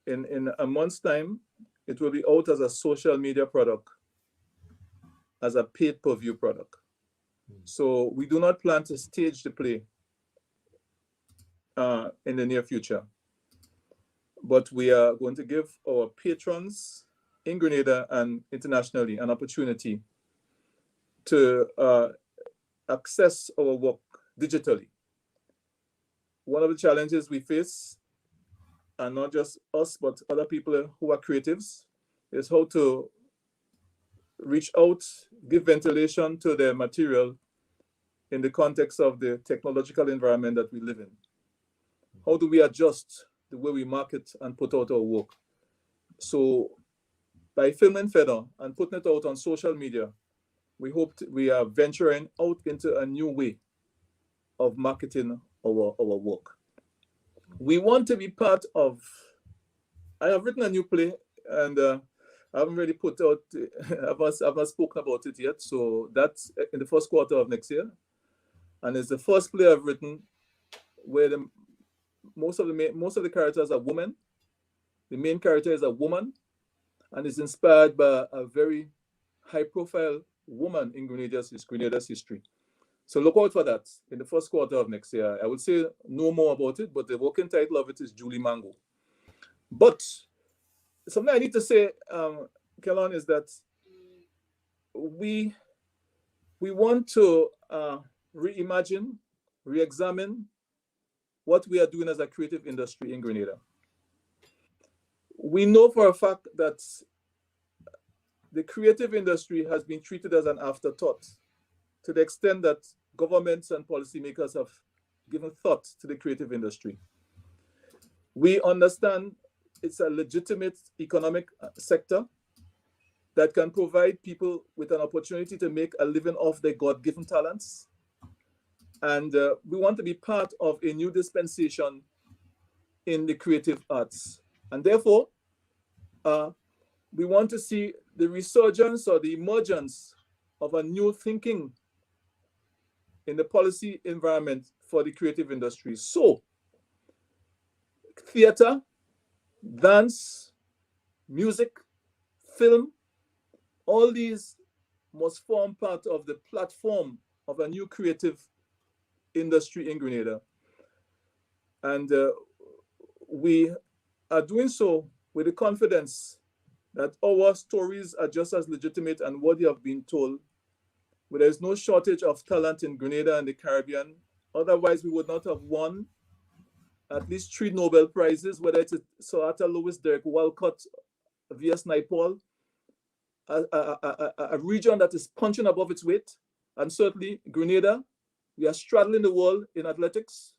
in a month's time, it will be out as a social media product, as a paid-per-view product. So we do not plan to stage the play in the near future. But we are going to give our patrons in Grenada and internationally an opportunity to access our work digitally. One of the challenges we face, and not just us, but other people who are creatives, is how to reach out, give ventilation to their material in the context of the technological environment that we live in. How do we adjust the way we market and put out our work? So by filming FEDA and putting it out on social media, we are venturing out into a new way of marketing our work. We want to be part of, I have written a new play and I haven't really put out, I've not spoken about it yet. So that's in the first quarter of next year. And it's the first play I've written where most of the characters are women. The main character is a woman and is inspired by a very high-profile woman in Grenada's history. So look out for that in the first quarter of next year. I would say no more about it, but the working title of it is Julie Mango. But something I need to say, Kelon, is that we want to reimagine, re-examine what we are doing as a creative industry in Grenada. We know for a fact that the creative industry has been treated as an afterthought, to the extent that governments and policymakers have given thought to the creative industry. We understand it's a legitimate economic sector that can provide people with an opportunity to make a living off their God-given talents. And we want to be part of a new dispensation in the creative arts. And therefore, we want to see the resurgence or the emergence of a new thinking in the policy environment for the creative industry. So, theater, dance, music, film, all these must form part of the platform of a new creative industry in Grenada. And we are doing so with the confidence that our stories are just as legitimate and worthy of being told. But there's no shortage of talent in Grenada and the Caribbean. Otherwise, we would not have won at least 3 Nobel Prizes, whether it's Sir Arthur Lewis, Derek Walcott, V.S. Naipaul, a region that is punching above its weight. And certainly Grenada, we are straddling the world in athletics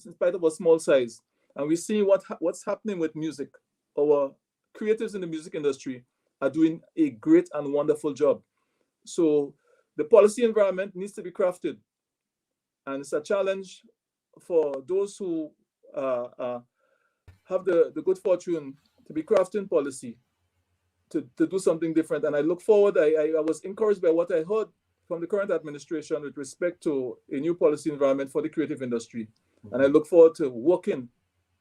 in spite of our small size. And we see what's happening with music. Our creatives in the music industry are doing a great and wonderful job. So the policy environment needs to be crafted. And it's a challenge for those who have the good fortune to be crafting policy to do something different. And I look forward, I was encouraged by what I heard from the current administration with respect to a new policy environment for the creative industry. And I look forward to working,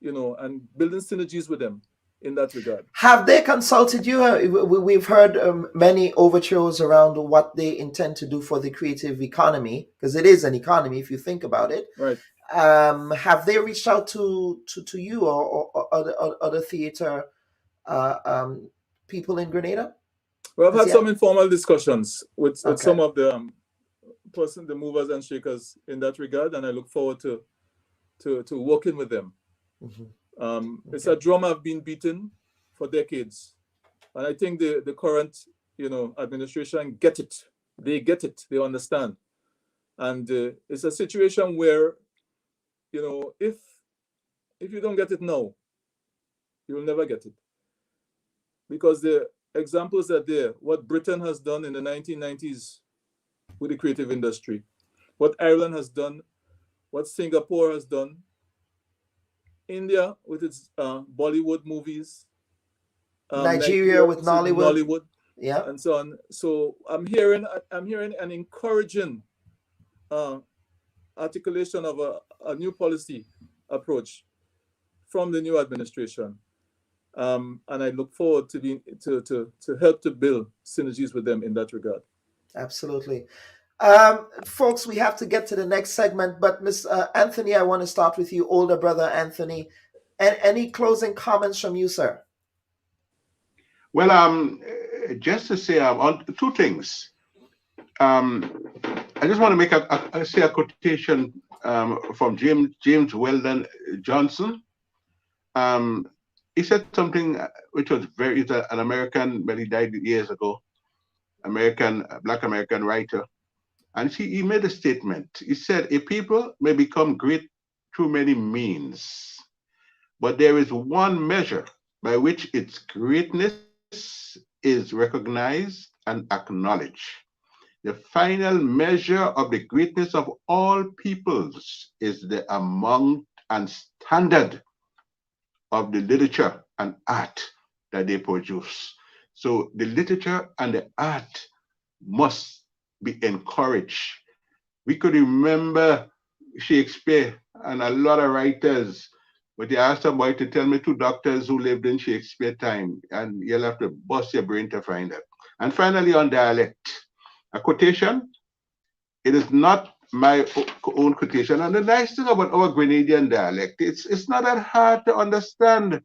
and building synergies with them in that regard. Have they consulted you? We've heard many overtures around what they intend to do for the creative economy, because it is an economy if you think about it. Right. Have they reached out to you or other theater people in Grenada? Well, I've had some informal discussions with some of the the movers and shakers in that regard, and I look forward to working with them. Mm-hmm. It's a drum I've been beating for decades, and I think the current administration get it. They get it. They understand, and it's a situation where if you don't get it now, you will never get it, because the examples are there. What Britain has done in the 1990s with the creative industry, what Ireland has done, what Singapore has done, India with its Bollywood movies, Nigeria with Nollywood, yeah, and so on. So I'm hearing an encouraging articulation of a new policy approach from the new administration, and I look forward to help to build synergies with them in that regard. Absolutely. Folks, we have to get to the next segment, but Ms. Anthony, I want to start with you, older brother Anthony. And any closing comments from you, sir? Well, just to say on two things. I just want to make a quotation from James Weldon Johnson. He said something which was he's an American, but he died years ago, Black American writer. And he made a statement. He said, a people may become great through many means, but there is one measure by which its greatness is recognized and acknowledged. The final measure of the greatness of all peoples is the amount and standard of the literature and art that they produce. So the literature and the art must be encouraged. We could remember Shakespeare and a lot of writers, but you ask somebody to tell me two doctors who lived in Shakespeare time, and you'll have to bust your brain to find it. And finally, on dialect, a quotation. It is not my own quotation. And the nice thing about our Grenadian dialect, it's not that hard to understand.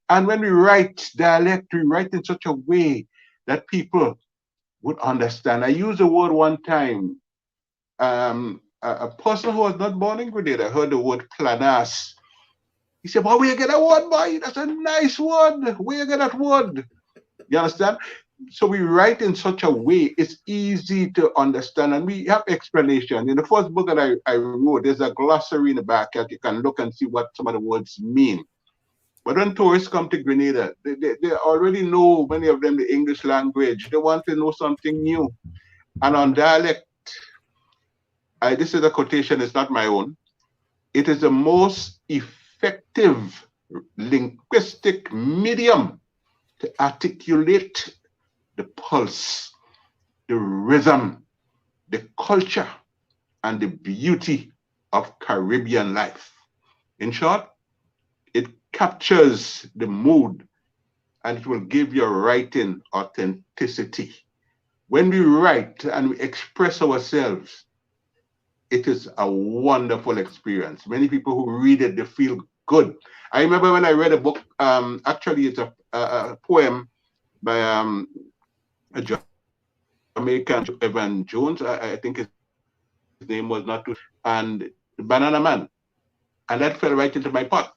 And when we write dialect, we write in such a way that people would understand. I used the word one time. A person who was not born in Grenada heard the word planas. He said, "Boy, where you get that word, boy? That's a nice word. Where you get that word?" You understand? So we write in such a way, it's easy to understand, and we have explanation. In the first book that I wrote, there's a glossary in the back that you can look and see what some of the words mean. But when tourists come to Grenada, they already know, many of them, the English language. They want to know something new. And on dialect, this is a quotation, it's not my own. It is the most effective linguistic medium to articulate the pulse, the rhythm, the culture, and the beauty of Caribbean life. In short, it captures the mood and it will give your writing authenticity. When we write and we express ourselves, it is a wonderful experience. Many people who read it, they feel good. I remember when I read a book, actually it's a poem by a Jamaican, Evan Jones, I think his name was not too, and the Banana Man. And that fell right into my pot.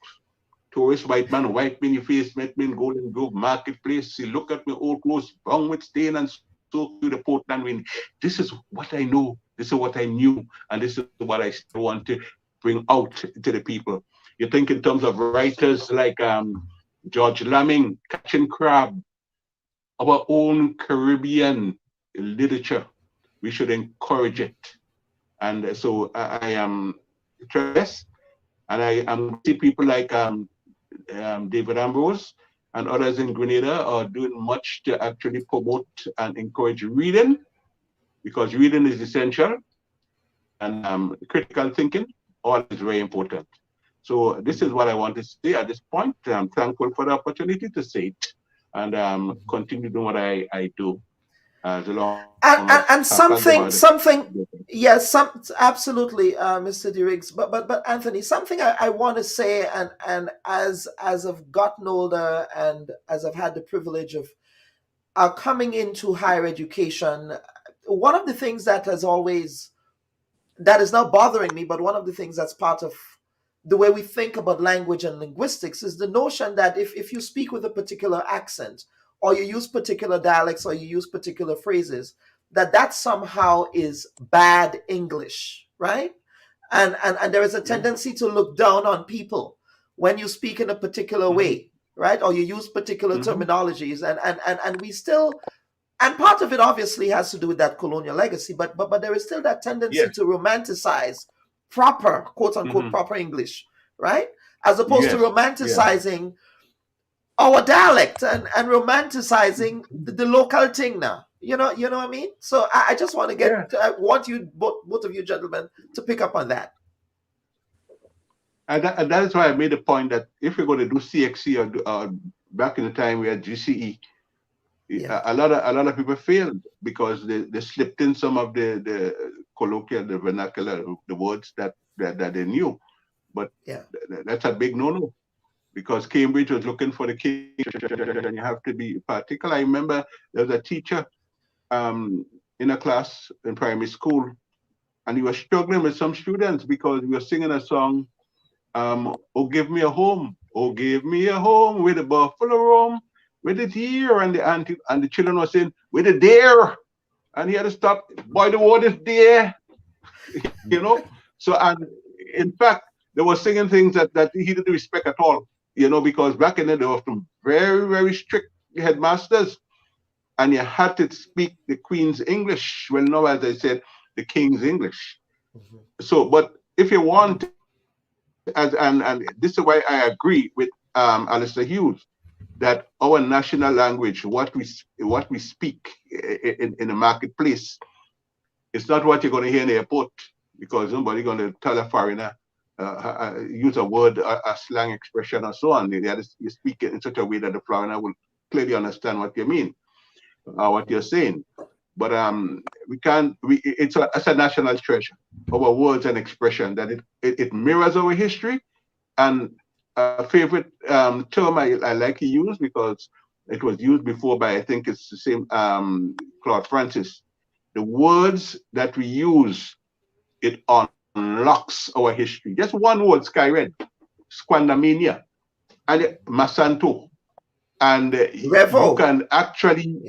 Tourist white man, wipe me in your face, met me in Golden Grove Marketplace. He look at my old clothes, brown with stain and so through the Portland wind. This is what I know, this is what I knew, and this is what I still want to bring out to the people. You think in terms of writers like George Lamming, Catching Crab, our own Caribbean literature, we should encourage it. And so I am impressed, and I am see people like David Ambrose and others in Grenada are doing much to actually promote and encourage reading, because reading is essential, and critical thinking, all is very important. So this is what I want to say at this point. I'm thankful for the opportunity to say it, and continue doing what I do as long And as something, yes, absolutely, Mr. D. Riggs. But Anthony, something I want to say, and as I've gotten older and as I've had the privilege of coming into higher education, one of the things that is now bothering me, but one of the things that's part of the way we think about language and linguistics is the notion that if you speak with a particular accent, or you use particular dialects, or you use particular phrases, that somehow is bad English, right? And there is a tendency to look down on people when you speak in a particular way, right? Or you use particular terminologies, and we still, and part of it obviously has to do with that colonial legacy, but there is still that tendency to romanticize proper, quote unquote, proper English, right? As opposed to romanticizing our dialect and romanticizing the local thing now. You know what I mean? So I just want to get, I want you, both of you gentlemen, to pick up on that. And that is why I made the point that if you're going to do CXC or back in the time we had GCE, a lot of people failed because they slipped in some of the colloquial, the vernacular, the words that they knew. But that's a big no-no, because Cambridge was looking for the king, and you have to be particular. I remember there was a teacher in a class in primary school, and he was struggling with some students because we were singing a song, "Oh, give me a home, oh, give me a home with a buffalo roam, with a deer," and the children were saying, "with a deer," and he had to stop. "Boy, the word is deer," you know. So, and in fact, they were singing things that he didn't respect at all, because back in the day there were some very, very strict headmasters, and you had to speak the Queen's English. Well, now, as I said, the King's English. So, but if you want, and this is why I agree with Alistair Hughes, that our national language, what we speak in the marketplace, it's not what you're going to hear in the airport, because nobody's going to tell a foreigner, use a word, a slang expression, or so on. You speak it in such a way that the foreigner will clearly understand what you mean, what you're saying. But it's a national treasure, our words and expression, that it mirrors our history. And a favorite term I like to use, because it was used before by, I think it's the same, Claude Francis. The words that we use, it unlocks our history. Just one word, Skyred, Squandermania, and Masanto. And you can actually,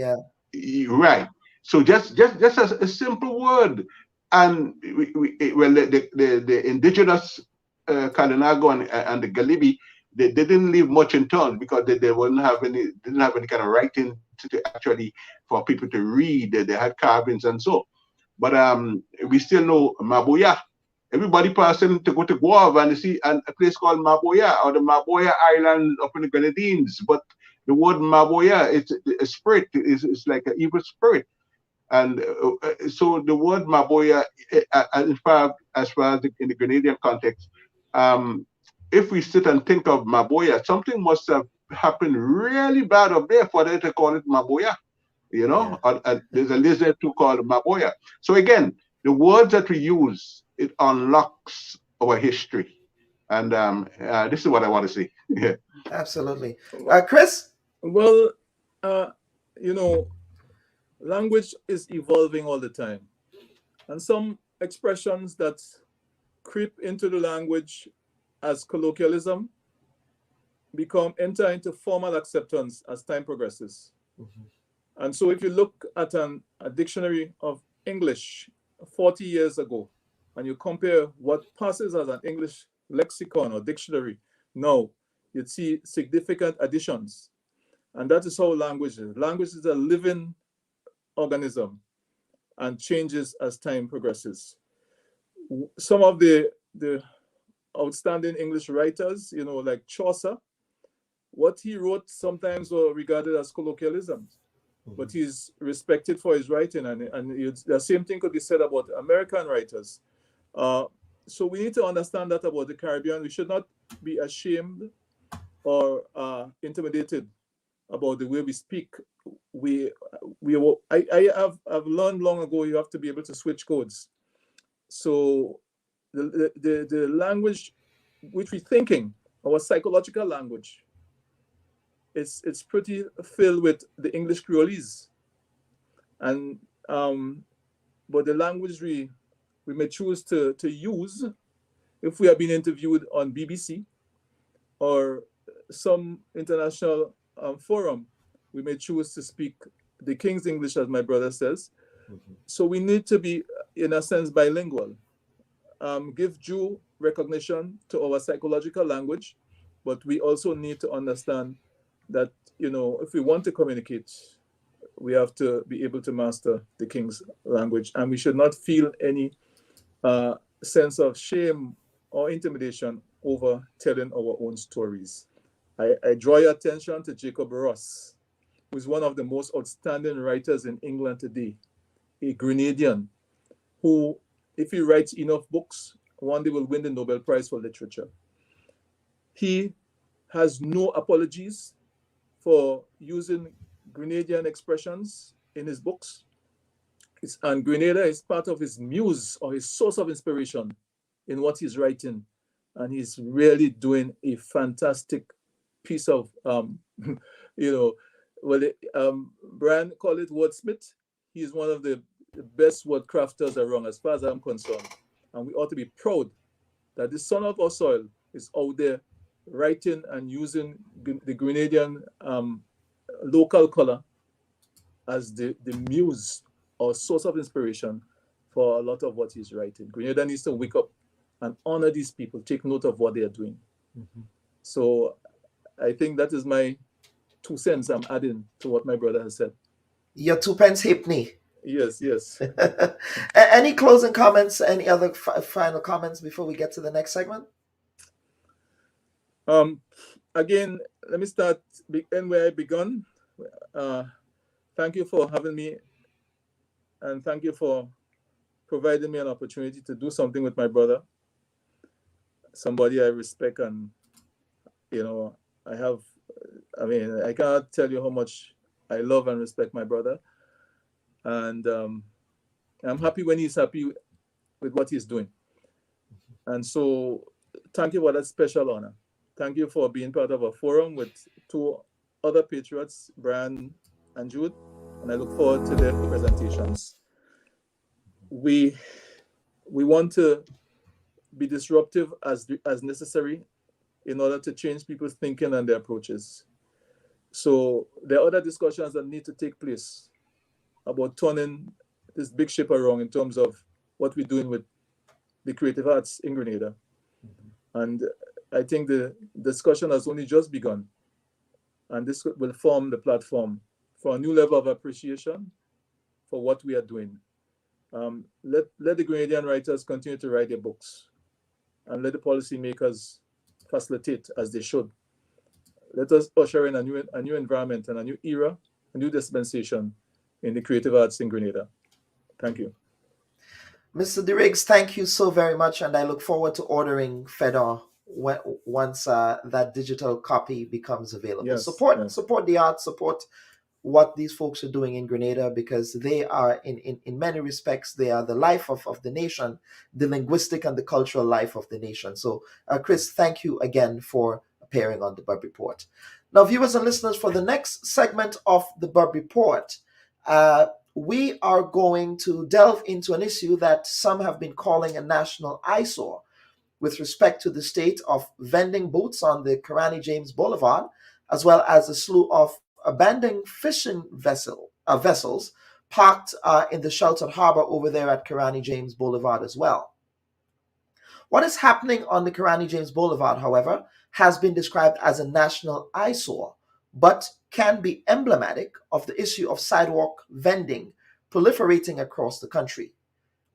right. So just a simple word. And the indigenous Kalinago and the Galibi, they didn't leave much in terms, because they didn't have any kind of writing to actually for people to read. They had carvings and so. But we still know Maboya. Everybody passing to go to Guava and see a place called Maboya, or the Maboya Island up in the Grenadines. But the word Maboya, it's a spirit. It's like an evil spirit. And so the word Maboya, as far as in the Grenadian context, if we sit and think of Maboya, something must have happened really bad up there for them to call it Maboya. There's a lizard too called Maboya. So again, the words that we use, it unlocks our history. And this is what I want to say. Yeah. Absolutely. Chris? Well, language is evolving all the time. And some expressions that creep into the language as colloquialism enter into formal acceptance as time progresses. And so if you look at a dictionary of English 40 years ago, and you compare what passes as an English lexicon or dictionary now, you'd see significant additions. And that is how language is. Language is a living organism and changes as time progresses. Some of the outstanding English writers, like Chaucer, what he wrote sometimes were regarded as colloquialisms, but he's respected for his writing, and the same thing could be said about American writers. So we need to understand that about the Caribbean. We should not be ashamed or intimidated about the way we speak. I've learned long ago you have to be able to switch codes. So the language which we're thinking, our psychological language, it's pretty filled with the English Creolese, and but the language we may choose to use if we are being interviewed on BBC or some international forum, we may choose to speak the King's English, as my brother says. Mm-hmm. So we need to be, in a sense, bilingual. Give due recognition to our psychological language, but we also need to understand that, if we want to communicate, we have to be able to master the King's language, and we should not feel any sense of shame or intimidation over telling our own stories. I draw your attention to Jacob Ross, who is one of the most outstanding writers in England today, a Grenadian, who, if he writes enough books, one day will win the Nobel Prize for Literature. He has no apologies for using Grenadian expressions in his books. And Grenada is part of his muse or his source of inspiration in what he's writing. And he's really doing a fantastic piece of, Brian called it wordsmith. He's one of the best word crafters around, as far as I'm concerned. And we ought to be proud that the son of our soil is out there writing and using the Grenadian local color as the muse or source of inspiration for a lot of what he's writing. Grenada needs to wake up and honor these people, take note of what they are doing. Mm-hmm. So I think that is my 2 cents I'm adding to what my brother has said. Your 2 pence halfpenny. Yes. Any closing comments? Any other final comments before we get to the next segment? Again, let me end where I begun. Thank you for having me, and thank you for providing me an opportunity to do something with my brother, somebody I respect, and I cannot tell you how much I love and respect my brother, and I'm happy when he's happy with what he's doing. And so thank you for that special honor. Thank you for being part of a forum with 2 other patriots, Brian and Jude, and I look forward to their presentations. We want to be disruptive as necessary in order to change people's thinking and their approaches. So there are other discussions that need to take place about turning this big ship around in terms of what we're doing with the creative arts in Grenada. Mm-hmm. And I think the discussion has only just begun. And this will form the platform for a new level of appreciation for what we are doing. Let the Grenadian writers continue to write their books, and let the policymakers facilitate as they should. Let us usher in a new environment and a new era, a new dispensation in the creative arts in Grenada. Thank you. Mr. DeRiggs, thank you so very much, and I look forward to ordering Fedor once that digital copy becomes available. Yes, support the art, support what these folks are doing in Grenada, because they are, in many respects, they are the life of the nation, the linguistic and the cultural life of the nation. So, Chris, thank you again for appearing on the Bubb Report. Now, viewers and listeners, for the next segment of the Bubb Report, we are going to delve into an issue that some have been calling a national eyesore with respect to the state of vending booths on the Kirani James Boulevard, as well as a slew of abandoned fishing vessels parked in the sheltered harbor over there at Kirani James Boulevard as well. What is happening on the Kirani James Boulevard, however, has been described as a national eyesore, but can be emblematic of the issue of sidewalk vending proliferating across the country.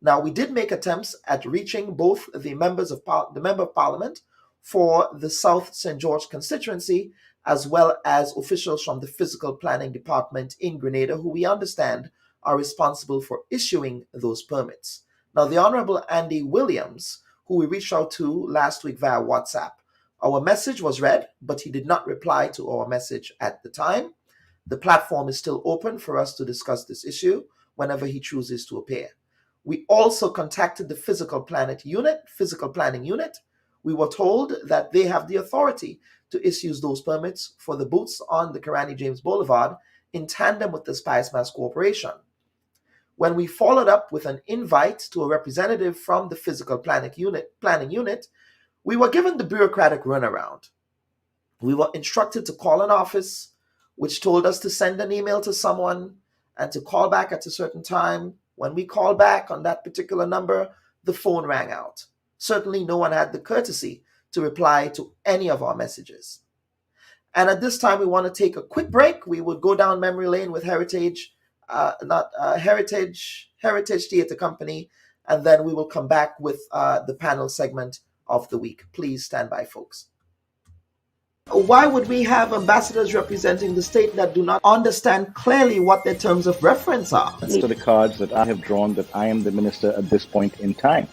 Now, we did make attempts at reaching both the Member of Parliament for the South St. George constituency, as well as officials from the Physical Planning Department in Grenada, who we understand are responsible for issuing those permits. Now, the Honorable Andy Williams, who we reached out to last week via WhatsApp, Our message was read, but he did not reply to our message at the time. The platform is still open for us to discuss this issue whenever he chooses to appear. We also contacted the physical planning unit. We were told that they have the authority to issue those permits for the booths on the Kirani James Boulevard in tandem with the Spice Mass Corporation. When we followed up with an invite to a representative from the physical planning unit, we were given the bureaucratic runaround. We were instructed to call an office, which told us to send an email to someone and to call back at a certain time. When we called back on that particular number, the phone rang out. Certainly no one had the courtesy to reply to any of our messages. And at this time, we want to take a quick break. We would go down memory lane with Heritage Theatre Company, and then we will come back with the panel segment of the week. Please stand by, folks. Why would we have ambassadors representing the state that do not understand clearly what their terms of reference are? These are the cards that I have drawn that I am the minister at this point in time.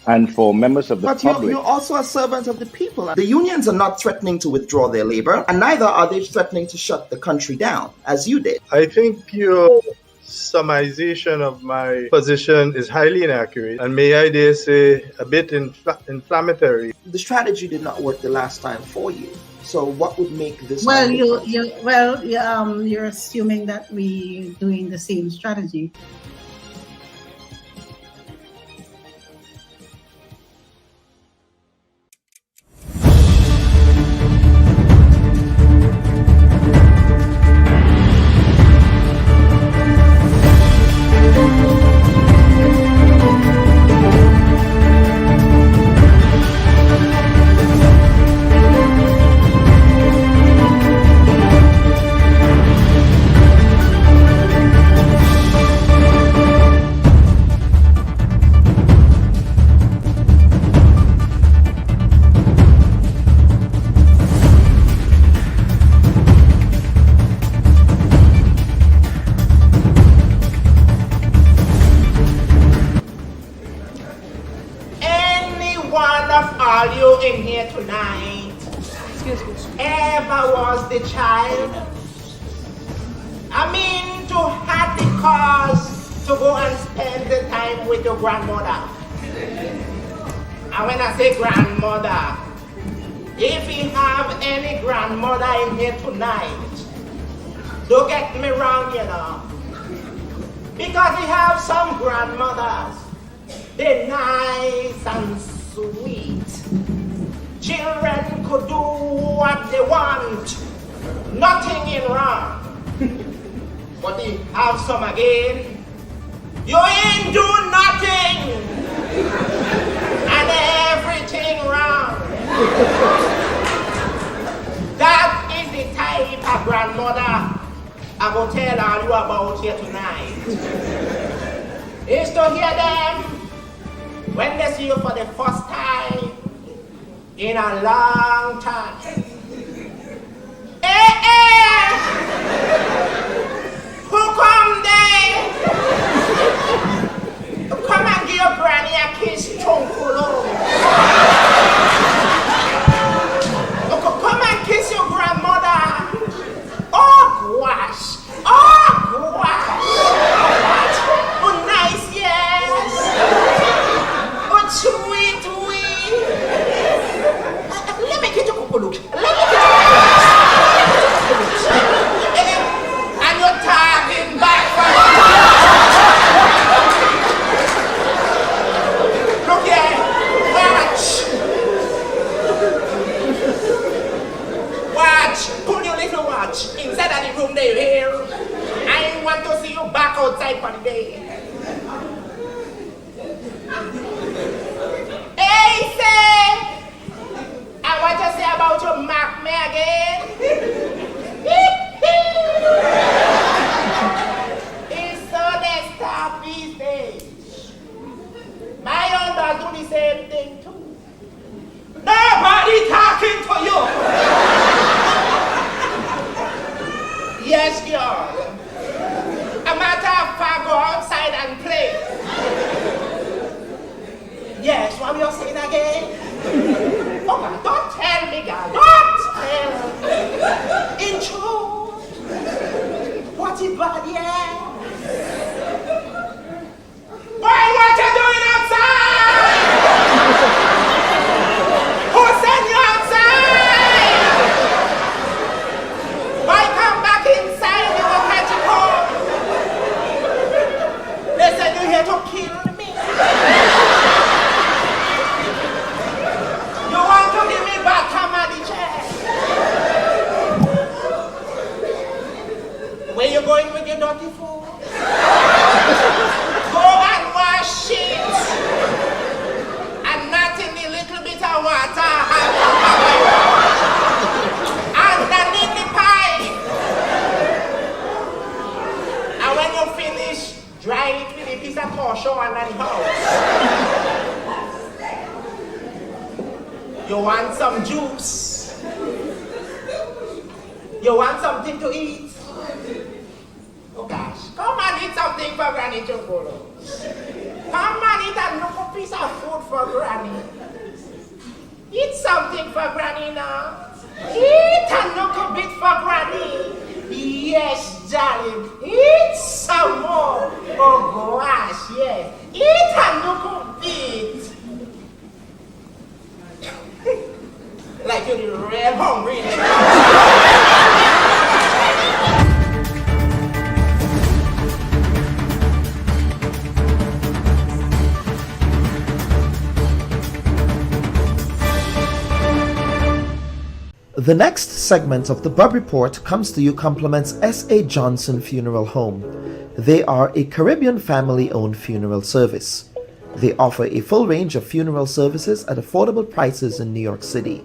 And for members of the public... But you're also a servant of the people. The unions are not threatening to withdraw their labor, and neither are they threatening to shut the country down, as you did. I think your summarization of my position is highly inaccurate, and may I dare say a bit inflammatory. The strategy did not work the last time for you. So what would make this? Well, you're assuming that we're doing the same strategy. Ever was the child? I mean, to have the cause to go and spend the time with your grandmother. And when I say grandmother, if you have any grandmother in here tonight, don't get me wrong, you know. Because we have some grandmothers, they're nice and sweet. Children could do what they want, nothing in wrong. But we have some again, you ain't do nothing, and everything wrong. That is the type of grandmother I'm going to tell all you about here tonight. Is to hear them when they see you for the first time in a long time. Hey! Who come there? Come and give your granny a kiss, chunkulo. Come and kiss your grandmother. Oh, gosh. Oh, gosh. Oh, nice, yes. Oh, sweet. Let me get your look. And you're talking backwards. Look here. Watch. Pull your little watch inside of the room there here. I want to see you back outside for the day. Hey, say. I want to say about you, mark me again. It's so they stop these days. My own does do the same thing too. Nobody talking to you. Yes, girl. A matter of fact, go outside and play. Yes, what are you saying again? Oh, don't tell your dirty food. Go and wash it. And not in a little bit of water. Underneath the pipe. And when you finish, dry it with a piece of torso under the house. You want some juice? You want something to eat? Oh gosh, come and eat something for Granny Chokolo. Come and eat a little piece of food for Granny. Eat something for Granny now. Eat a little bit for Granny. Yes, darling. Eat some more. Oh gosh, yes. Eat a little bit. Like you're real hungry. The next segment of the Bubb Report comes to you compliments S.A. Johnson Funeral Home. They are a Caribbean family-owned funeral service. They offer a full range of funeral services at affordable prices in New York City.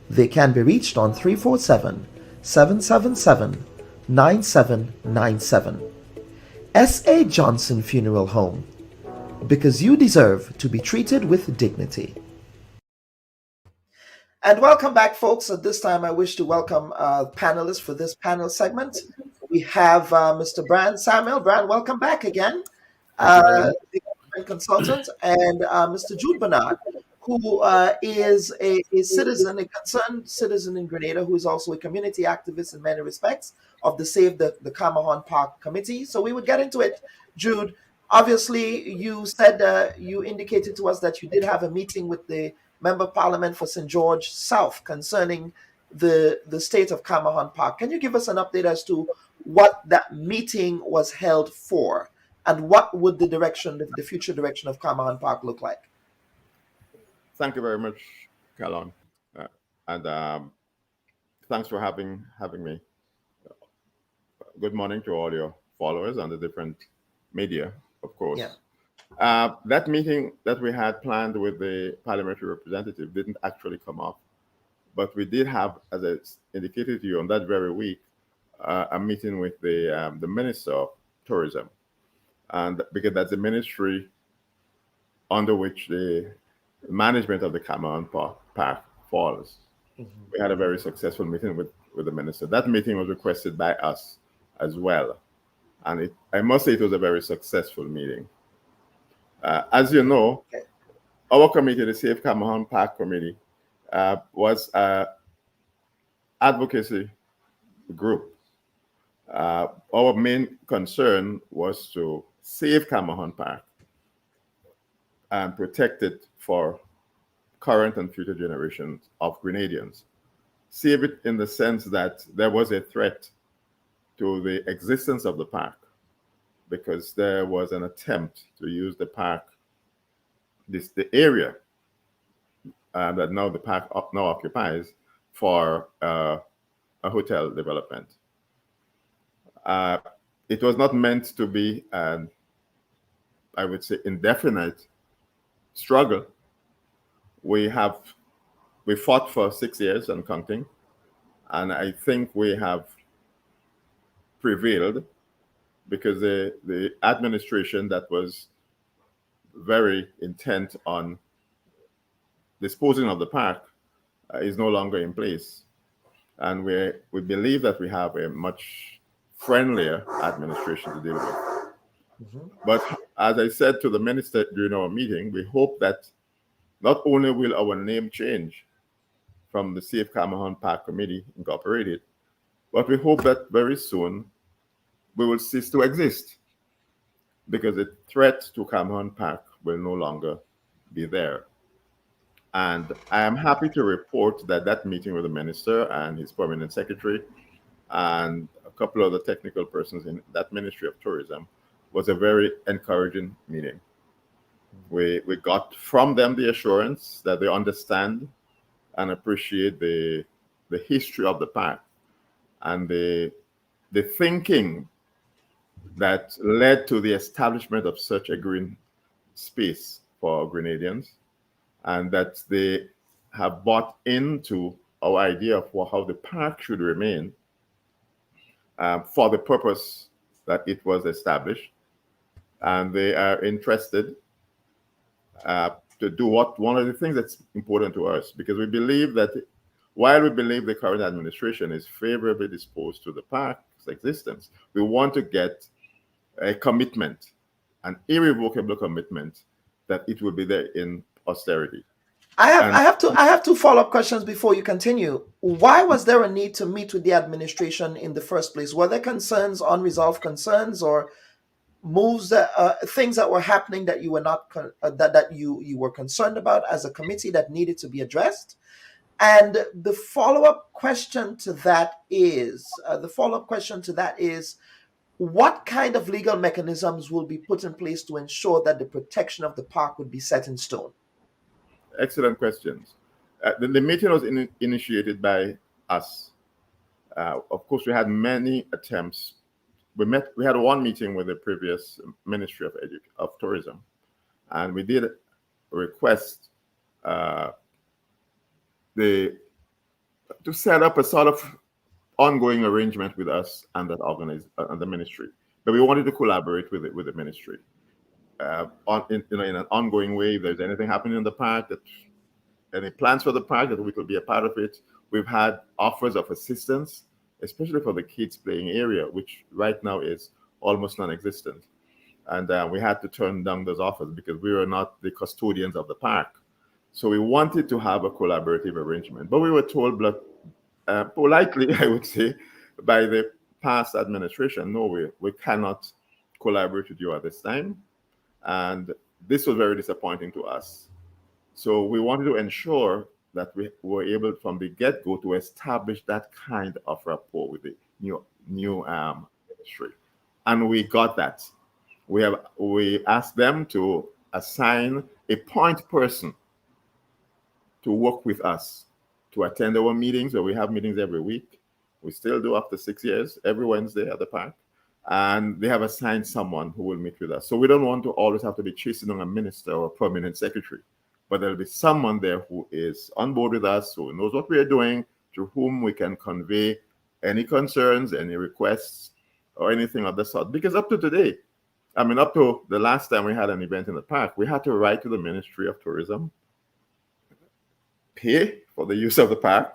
They can be reached on 347-777-9797. S.A. Johnson Funeral Home. Because you deserve to be treated with dignity. And welcome back, folks. At this time, I wish to welcome panelists for this panel segment. We have Mr. Brand Samuel. Brand, welcome back again. The consultant, and Mr. Jude Bernard, who is a citizen, a concerned citizen in Grenada, who is also a community activist in many respects of the Save the Camahon Park Committee. So we would get into it. Jude, obviously, you said you indicated to us that you did have a meeting with the Member of Parliament for St. George South concerning the state of Camahon Park. Can you give us an update as to what that meeting was held for, and what would the future direction of Camahon Park look like? Thank you very much, Calon, and thanks for having me. Good morning to all your followers on the different media, of course. Yeah. That meeting that we had planned with the parliamentary representative didn't actually come up, but we did have, as I indicated to you, on that very week, a meeting with the Minister of Tourism, and because that's the ministry under which the management of the Camahon Park falls. Mm-hmm. We had a very successful meeting with the minister. That meeting was requested by us as well, and I must say it was a very successful meeting. As you know, our committee, the Safe Camahon Park Committee, was an advocacy group. Our main concern was to save Camahon Park and protect it for current and future generations of Grenadians. Save it in the sense that there was a threat to the existence of the park, because there was an attempt to use the park, the area that now the park now occupies, for a hotel development. It was not meant to be an, I would say, indefinite struggle. We fought for 6 years and counting, and I think we have prevailed, because the administration that was very intent on disposing of the park is no longer in place. And we believe that we have a much friendlier administration to deal with. Mm-hmm. But as I said to the minister during our meeting, we hope that not only will our name change from the Safe Camahon Park Committee Incorporated, but we hope that very soon we will cease to exist, because the threat to Camahon Park will no longer be there. And I am happy to report that that meeting with the minister and his permanent secretary and a couple of the technical persons in that Ministry of Tourism was a very encouraging meeting. We got from them the assurance that they understand and appreciate the history of the park and the thinking that led to the establishment of such a green space for Grenadians, and that they have bought into our idea of how the park should remain for the purpose that it was established. And they are interested to do one of the things that's important to us, because we believe that while we believe the current administration is favorably disposed to the park's existence, we want to get a commitment, an irrevocable commitment, that it will be there in posterity. I have two follow-up questions before you continue. Why was there a need to meet with the administration in the first place? Were there concerns, unresolved concerns, or moves that things that were happening that you were not that you were concerned about as a committee that needed to be addressed? And the follow-up question to that is what kind of legal mechanisms will be put in place to ensure that the protection of the park would be set in stone? Excellent questions. The meeting was initiated by us. Of course, we had many attempts. We had one meeting with the previous Ministry of Tourism, and we did request to set up a sort of ongoing arrangement with us and that and the ministry. But we wanted to collaborate with the ministry in an ongoing way. If there's anything happening in the park, any plans for the park, that we could be a part of it. We've had offers of assistance, especially for the kids playing area, which right now is almost non-existent. And we had to turn down those offers because we were not the custodians of the park. So we wanted to have a collaborative arrangement, but we were told politely, I would say, by the past administration, no, we cannot collaborate with you at this time. And this was very disappointing to us. So we wanted to ensure that we were able from the get-go to establish that kind of rapport with the new ministry. And we got that. We asked them to assign a point person to work with us, to attend our meetings, where we have meetings every week. We still do after 6 years, every Wednesday at the park. And they have assigned someone who will meet with us. So we don't want to always have to be chasing on a minister or a permanent secretary, but there'll be someone there who is on board with us, who knows what we are doing, to whom we can convey any concerns, any requests, or anything of the sort. Because up to today, up to the last time we had an event in the park, we had to write to the Ministry of Tourism, pay for the use of the park,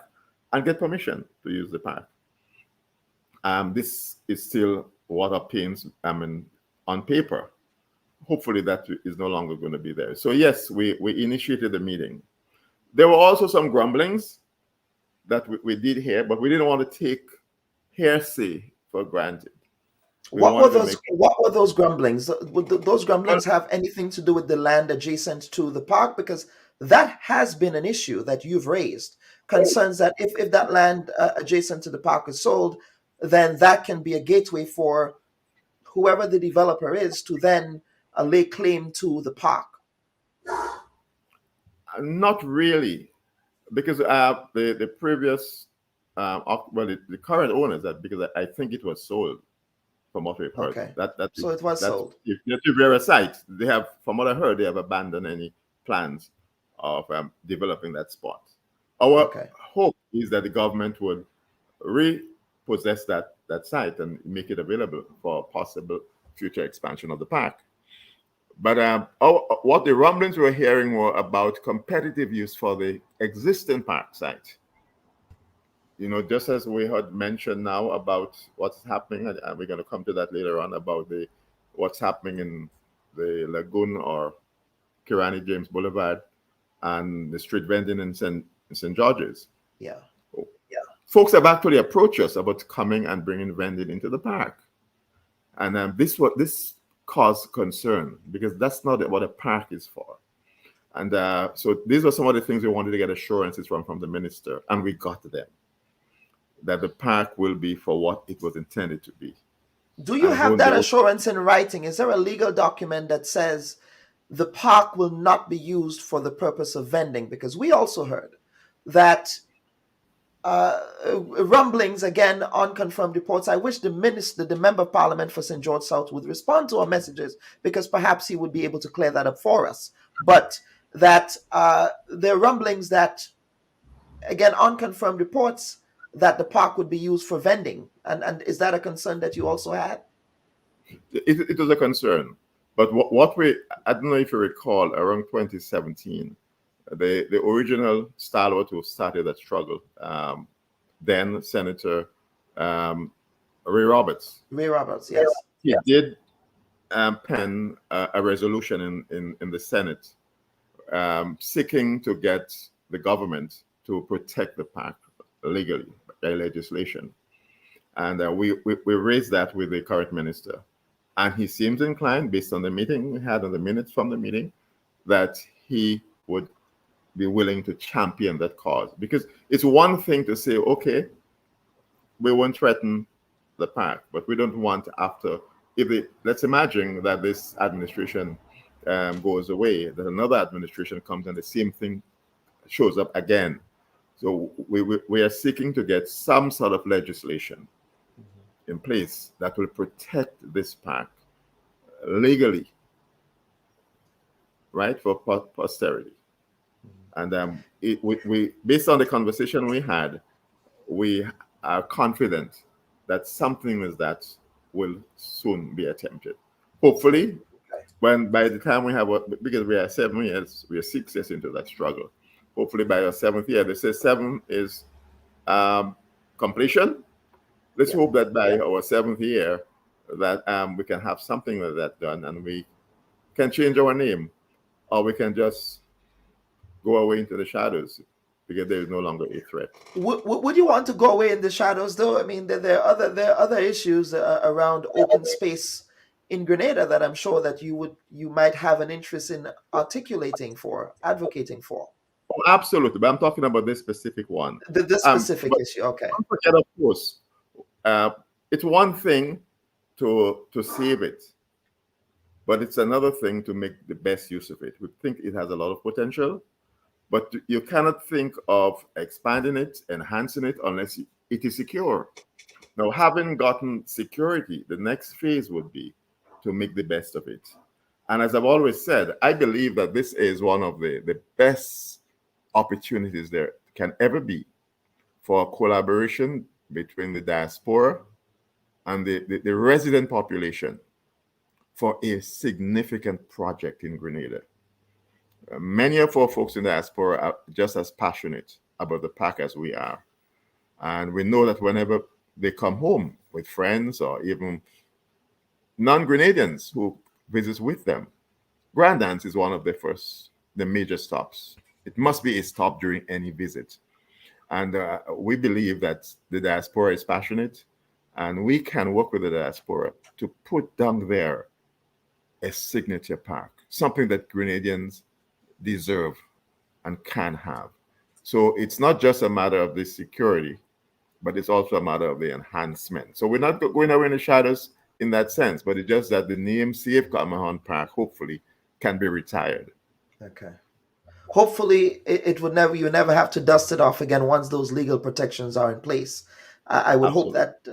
and get permission to use the park. This is still what obtains, on paper. Hopefully that is no longer going to be there. So yes, we initiated the meeting. There were also some grumblings that we did hear, but we didn't want to take hearsay for granted. What were those grumblings? Would those grumblings have anything to do with the land adjacent to the park? Because that has been an issue that you've raised. Concerns that if that land adjacent to the park is sold, then that can be a gateway for whoever the developer is to then lay claim to the park. Not really, because the previous, the current owners, because I think it was sold, from what we've heard. Okay. So it was sold. If you verify, they have, from what I heard, they have abandoned any plans of developing that spot. Our hope is that the government would repossess that site and make it available for possible future expansion of the park. But what the rumblings we were hearing were about competitive use for the existing park site. Just as we had mentioned now about what's happening, and we're going to come to that later on, about what's happening in the lagoon or Kirani James Boulevard and the street vending in St. George's. Yeah. Folks have actually approached us about coming and bringing vending into the park. And this caused concern, because that's not what a park is for. And so these are some of the things we wanted to get assurances from the minister, and we got them, that the park will be for what it was intended to be. Do you have that assurance in writing? Is there a legal document that says the park will not be used for the purpose of vending? Because we also heard that rumblings, again, unconfirmed reports. I wish the member of parliament for St. George South would respond to our messages, because perhaps he would be able to clear that up for us. But that there are rumblings that, again, unconfirmed reports that the park would be used for vending. And is that a concern that you also had? It was a concern. But I don't know if you recall, around 2017, the original stalwart who started that struggle, then Senator Ray Roberts. Ray Roberts, yes. He did pen a resolution in the Senate seeking to get the government to protect the park legally by legislation. And we raised that with the current minister. And he seems inclined, based on the meeting we had, on the minutes from the meeting, that he would be willing to champion that cause. Because it's one thing to say, okay, we won't threaten the park, but we don't want let's imagine that this administration goes away, that another administration comes and the same thing shows up again. So we are seeking to get some sort of legislation in place that will protect this park legally, right, for posterity. And we based on the conversation we had, we are confident that something as that will soon be attempted. Hopefully, by the time we have, because we are 7 years, we are 6 years into that struggle. Hopefully by our 7th year, they say 7 is completion. Let's hope that by our 7th year that we can have something like that done, and we can change our name, or we can just go away into the shadows because there is no longer a threat. Would you want to go away in the shadows, though? I mean, there are other issues around open space in Grenada that I'm sure that you might have an interest in advocating for. Oh, absolutely, but I'm talking about this specific one. The specific issue, okay. Don't forget, of course, it's one thing to save it, but it's another thing to make the best use of it. We think it has a lot of potential, but you cannot think of expanding it, enhancing it, unless it is secure. Now, having gotten security, the next phase would be to make the best of it. And as I've always said, I believe that this is one of the best opportunities there can ever be for collaboration between the diaspora and the resident population for a significant project in Grenada. Many of our folks in the diaspora are just as passionate about the park as we are. And we know that whenever they come home with friends or even non-Grenadians who visit with them, Grand Dance is one of the major stops. It must be a stop during any visit. And we believe that the diaspora is passionate, and we can work with the diaspora to put down there a signature park, something that Grenadians deserve and can have. So it's not just a matter of the security, but it's also a matter of the enhancement. So we're not going away in the shadows in that sense, but it's just that the name Save Calmahon Park hopefully can be retired. Okay. Hopefully you never have to dust it off again once those legal protections are in place. I would hope that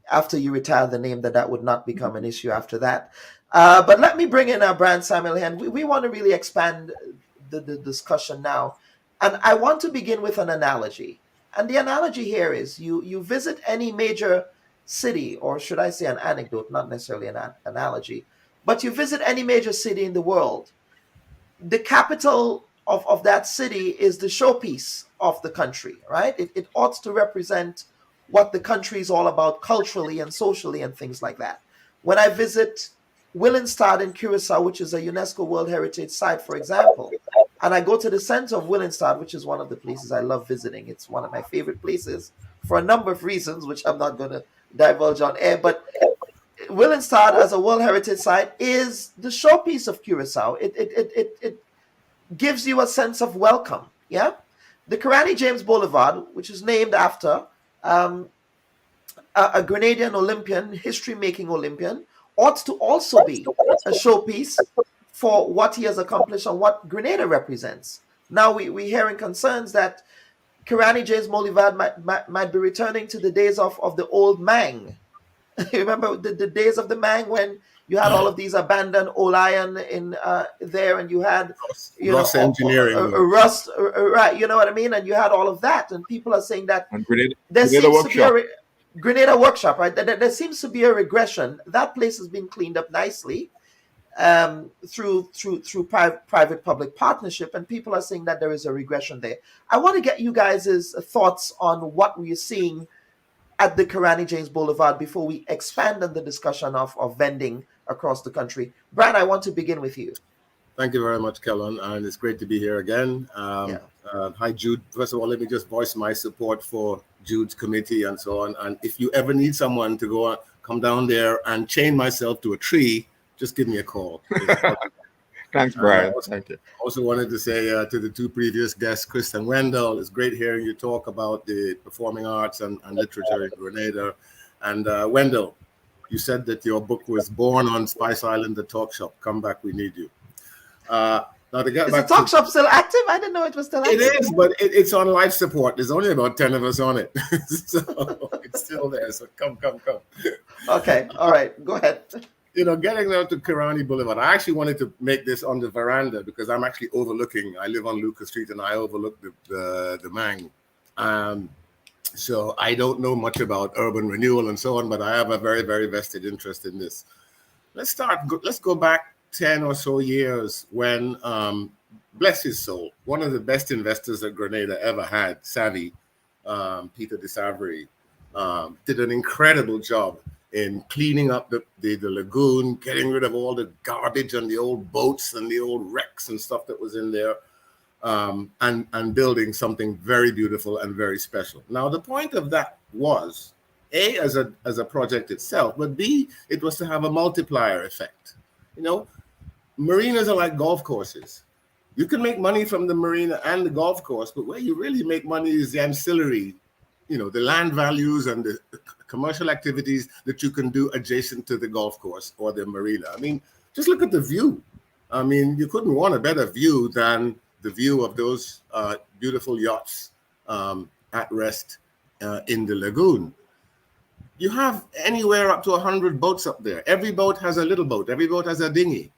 after you retire the name, that would not become an issue after that. But let me bring in our Brian Samuel here, and we want to really expand the discussion now. And I want to begin with an analogy. And the analogy here is you visit any major city, or should I say an anecdote, not necessarily an analogy, but you visit any major city in the world. The capital of that city is the showpiece of the country, right? It ought to represent what the country is all about culturally and socially and things like that. When I visit Willemstad in Curacao, which is a UNESCO World Heritage Site, for example, and I go to the center of Willemstad, which is one of the places I love visiting. It's one of my favorite places for a number of reasons, which I'm not going to divulge on air, but Willemstad as a World Heritage Site is the showpiece of Curacao. It gives you a sense of welcome, yeah? The Kirani James Boulevard, which is named after a Grenadian Olympian, history-making Olympian, ought to also be a showpiece for what he has accomplished and what Grenada represents. Now we're hearing concerns that Kirani James Boulevard might be returning to the days of the old Mang. You remember the days of the Mang when you had all of these abandoned old iron in there, and you had Rust engineering, rust, right? You know what I mean? And you had all of that, and people are saying that and Grenada seems workshop. to be Grenada workshop, right? There seems to be a regression. That place has been cleaned up nicely through private-public partnership, and people are saying that there is a regression there. I want to get you guys' thoughts on what we're seeing at the Kirani James Boulevard before we expand on the discussion of vending across the country. Brad, I want to begin with you. Thank you very much, Kellen, and it's great to be here again. Hi, Jude. First of all, let me just voice my support for Jude's committee and so on. And if you ever need someone to come down there and chain myself to a tree, just give me a call. Thanks, Brian. Thank you. Also wanted to say to the two previous guests, Chris and Wendell, it's great hearing you talk about the performing arts and literature in Grenada. And Wendell, you said that your book was born on Spice Island, the talk shop. Come back, we need you. Now to get is back the talk shop still active? I didn't know it was still active. It is, but it's on life support. There's only about 10 of us on it. So it's still there. So come. Okay, all right, go ahead. Getting down to Kirani Boulevard, I actually wanted to make this on the veranda because I'm actually overlooking. I live on Lucas Street and I overlook the Mang. So I don't know much about urban renewal and so on, but I have a very, very vested interest in this. Let's go back 10 or so years when, bless his soul, one of the best investors that Grenada ever had, Savvy, Peter de Savary, did an incredible job in cleaning up the lagoon, getting rid of all the garbage and the old boats and the old wrecks and stuff that was in there, and building something very beautiful and very special. Now, the point of that was, A, as a project itself, but B, it was to have a multiplier effect. Marinas are like golf courses. You can make money from the marina and the golf course, but where you really make money is the ancillary, the land values and the commercial activities that you can do adjacent to the golf course or the marina. I mean, just look at the view. I mean, you couldn't want a better view than the view of those beautiful yachts at rest in the lagoon. You have anywhere up to 100 boats up there. Every boat has a little boat. Every boat has a dinghy.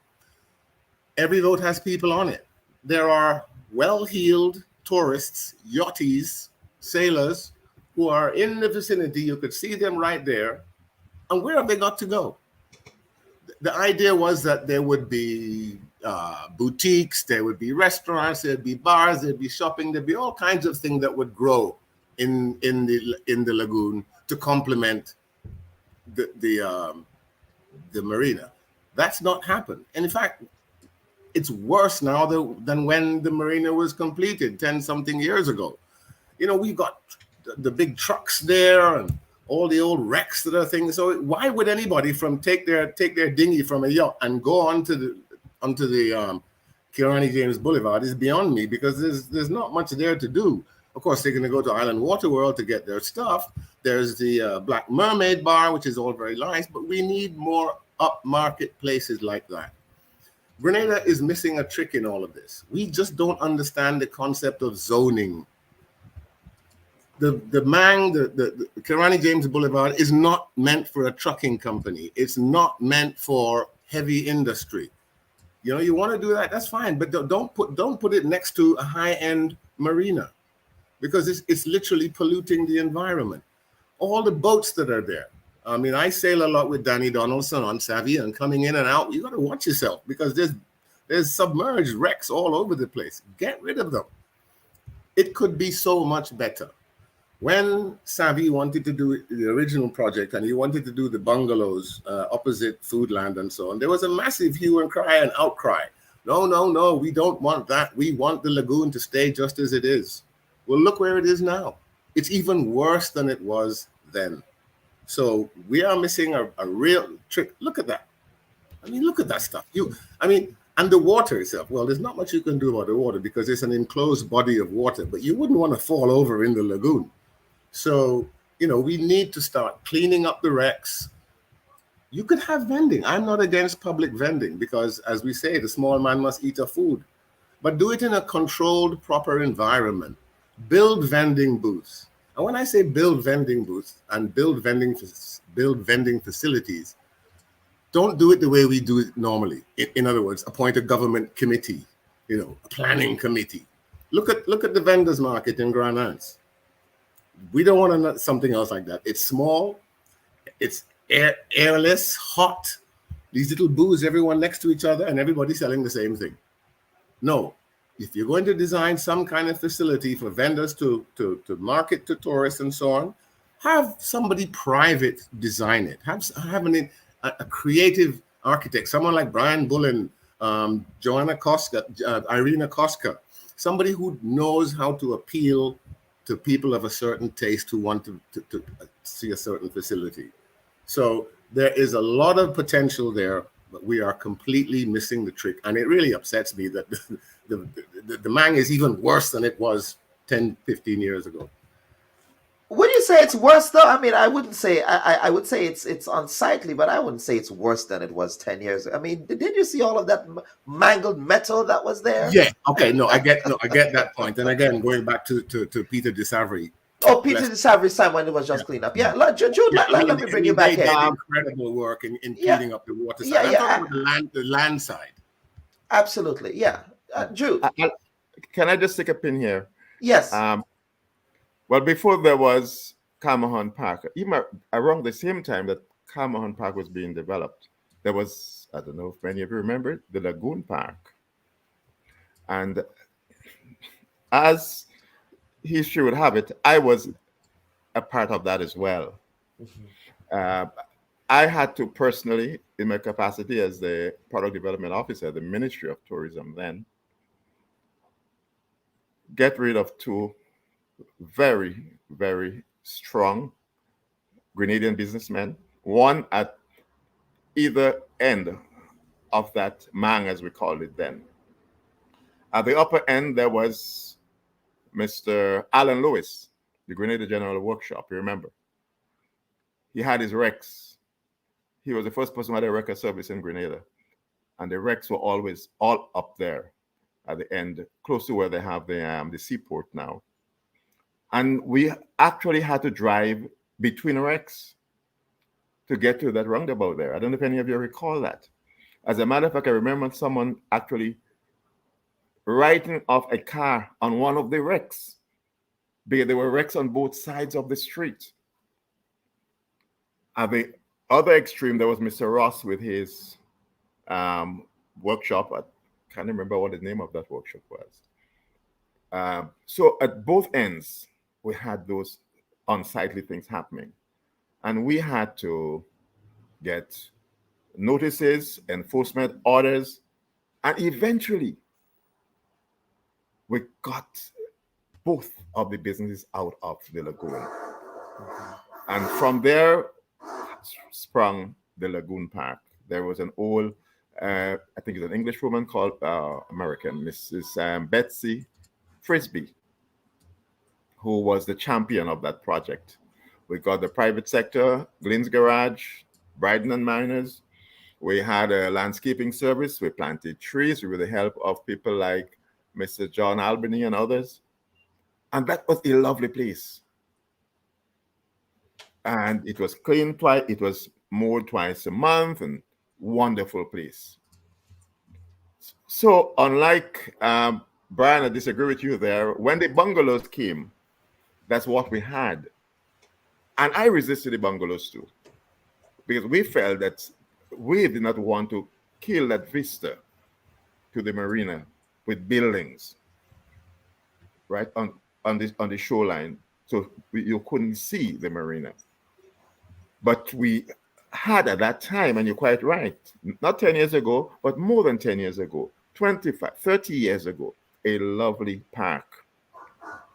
Every boat has people on it. There are well-heeled tourists, yachties, sailors who are in the vicinity. You could see them right there. And where have they got to go? The idea was that there would be boutiques, there would be restaurants, there'd be bars, there'd be shopping, there'd be all kinds of things that would grow in the lagoon to complement the marina. That's not happened. And in fact, it's worse now than when the marina was completed 10-something years ago. We've got the big trucks there and all the old wrecks that are things. So why would anybody take their dinghy from a yacht and go onto the Kirani James Boulevard is beyond me, because there's not much there to do. Of course, they're going to go to Island Water World to get their stuff. There's the Black Mermaid Bar, which is all very nice, but we need more upmarket places like that. Grenada is missing a trick in all of this. We just don't understand the concept of zoning. The Kirani James Boulevard is not meant for a trucking company. It's not meant for heavy industry. You want to do that, that's fine, but don't put it next to a high-end marina, because it's literally polluting the environment. All the boats that are there. I mean, I sail a lot with Danny Donaldson on Savvy, and coming in and out, you got to watch yourself, because there's submerged wrecks all over the place. Get rid of them. It could be so much better. When Savvy wanted to do the original project and he wanted to do the bungalows opposite Foodland and so on, there was a massive hue and cry and outcry. No, we don't want that. We want the lagoon to stay just as it is. Well, look where it is now. It's even worse than it was then. So we are missing a real trick. Look at that. I mean, look at that stuff. And the water itself. Well, there's not much you can do about the water because it's an enclosed body of water, but you wouldn't want to fall over in the lagoon. So, we need to start cleaning up the wrecks. You could have vending. I'm not against public vending because, as we say, the small man must eat a food. But do it in a controlled, proper environment. build vending booths. And when I say build vending booths and build vending facilities, don't do it the way we do it normally. In other words, appoint a government committee, a planning committee. Look at the vendors market in Grenada. We don't want something else like that. It's small, it's airless, hot. These little booths, everyone next to each other, and everybody selling the same thing. No, if you're going to design some kind of facility for vendors to market to tourists and so on, have somebody private design it. Have a creative architect, someone like Brian Bullen, Joanna Koska, Irina Koska, somebody who knows how to appeal to people of a certain taste who want to see a certain facility. So there is a lot of potential there, but we are completely missing the trick. And it really upsets me that the Mang is even worse than it was 10, 15 years ago. Would you say it's worse though? I mean, I wouldn't say. I would say it's unsightly, but I wouldn't say it's worse than it was 10 years ago. I mean, did you see all of that mangled metal that was there? Yeah. Okay. No, I get that point. And again, going back to Peter de Savary. Oh, Peter de Savary's time when it was just cleaned up. Yeah, Jude, let me bring you back here. here. Incredible work in cleaning up the water side. I'm talking about the land side. Absolutely. Yeah. Jude. Can I just take a pin here? Yes. Well, before there was Camahan Park, even around the same time that Camahan Park was being developed, there was, I don't know if many of you remember it, the Lagoon Park. And as history would have it, I was a part of that as well. Mm-hmm. I had to personally, in my capacity as the product development officer at the Ministry of Tourism then, get rid of two very, very strong Grenadian businessmen, one at either end of that Mang, as we called it then. At the upper end, there was Mr. Alan Lewis, the Grenada General Workshop, you remember. He had his wrecks. He was the first person who had a record service in Grenada. And the wrecks were always all up there at the end, close to where they have the seaport now. And we actually had to drive between wrecks to get to that roundabout there. I don't know if any of you recall that. As a matter of fact, I remember someone actually writing off a car on one of the wrecks, because there were wrecks on both sides of the street. At the other extreme, there was Mr. Ross with his workshop. I can't remember what the name of that workshop was. So at both ends, we had those unsightly things happening. And we had to get notices, enforcement orders, and eventually we got both of the businesses out of the lagoon. And from there sprung the Lagoon Park. There was an old, I think it's an English woman called American, Mrs. Betsy Frisbee, who was the champion of that project. We got the private sector, Glyn's Garage, Bryden and Miners. We had a landscaping service. We planted trees with the help of people like Mr. John Albany and others. And that was a lovely place. And it was clean twice, it was mowed twice a month, and wonderful place. So unlike Brian, I disagree with you there. When the bungalows came, that's what we had. And I resisted the bungalows too, because we felt that we did not want to kill that vista to the marina with buildings, right, on the shoreline, so you couldn't see the marina. But we had at that time, and you're quite right, not 10 years ago, but more than 10 years ago, 25, 30 years ago, a lovely park,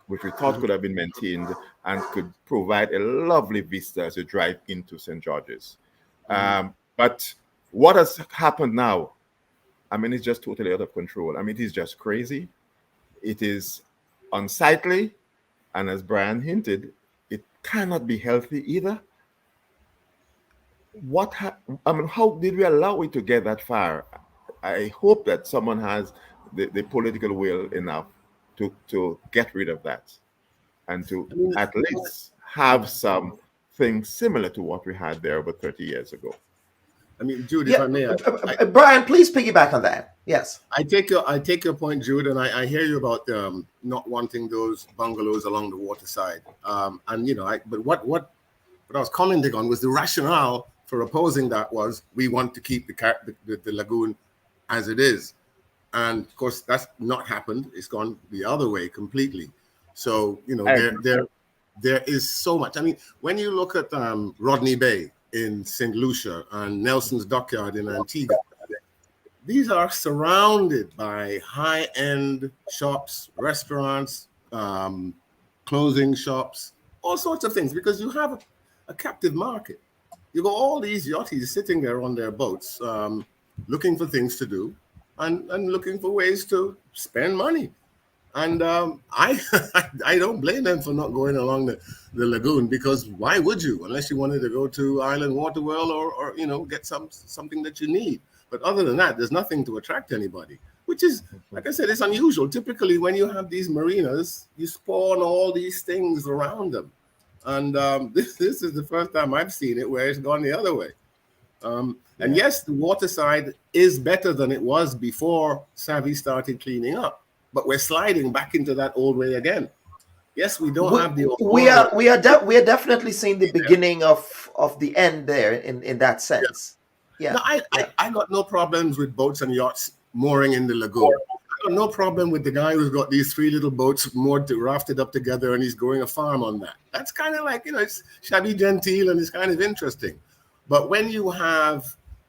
which we thought could have been maintained and could provide a lovely vista as you drive into St. George's. But what has happened now, I mean, it's just totally out of control. I mean, it is just crazy. It is unsightly. And as Brian hinted, it cannot be healthy either. How did we allow it to get that far? I hope that someone has the political will enough to get rid of that. and to at least have something similar to what we had there over 30 years ago. I mean, Jude, if I may, Brian, please piggyback on that. Yes, I take your point, Jude, and I hear you about not wanting those bungalows along the waterside. And you know, but what I was commenting on was the rationale for opposing that was we want to keep the lagoon as it is, and of course that's not happened. It's gone the other way completely. So you know, there is so much. I mean, when you look at Rodney Bay in St. Lucia and Nelson's Dockyard in Antigua, these are surrounded by high-end shops, restaurants, clothing shops, all sorts of things, because you have a captive market. You got all these yachties sitting there on their boats, looking for things to do and looking for ways to spend money. And I don't blame them for not going along the lagoon, because why would you, unless you wanted to go to Island Waterworld or you know, get something that you need. But other than that, there's nothing to attract anybody, which is, like I said, it's unusual. Typically, when you have these marinas, you spawn all these things around them. And this is the first time I've seen it where it's gone the other way. And yes, the water side is better than it was before Savvy started cleaning up. But we're sliding back into that old way again. Yes, we don't have the. We are definitely seeing the beginning of the end there in that sense. Yeah. No, I got no problems with boats and yachts mooring in the lagoon. I got no problem with the guy who's got these 3 little boats moored rafted up together and he's growing a farm on that. That's kind of like, you know, it's shabby genteel and it's kind of interesting. But when you have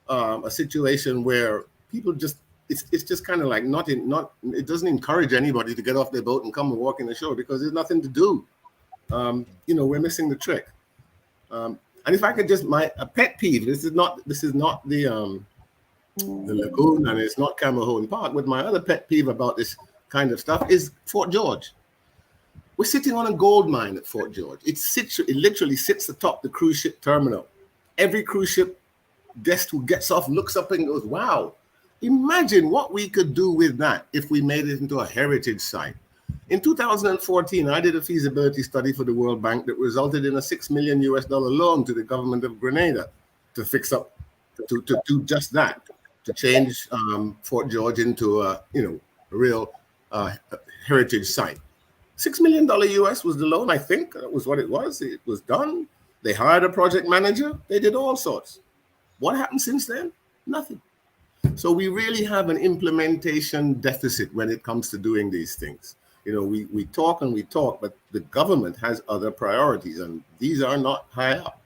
a situation where people just it's just kind of like it doesn't encourage anybody to get off their boat and come and walk in the shore because there's nothing to do. You know, we're missing the trick. And if I could just a pet peeve, this is not the lagoon and it's not Camerone Park, but my other pet peeve about this kind of stuff is Fort George. We're sitting on a gold mine at Fort George. It literally sits atop the cruise ship terminal. Every cruise ship guest who gets off looks up and goes, wow. Imagine what we could do with that if we made it into a heritage site. In 2014, I did a feasibility study for the World Bank that resulted in a $6 million loan to the government of Grenada to fix up, to do just that, to change Fort George into a real heritage site. $6 million US was the loan, I think. That was what it was. It was done. They hired a project manager. They did all sorts. What happened since then? Nothing. So we really have an implementation deficit when it comes to doing these things. You know, we talk and we talk, but the government has other priorities, and these are not high up.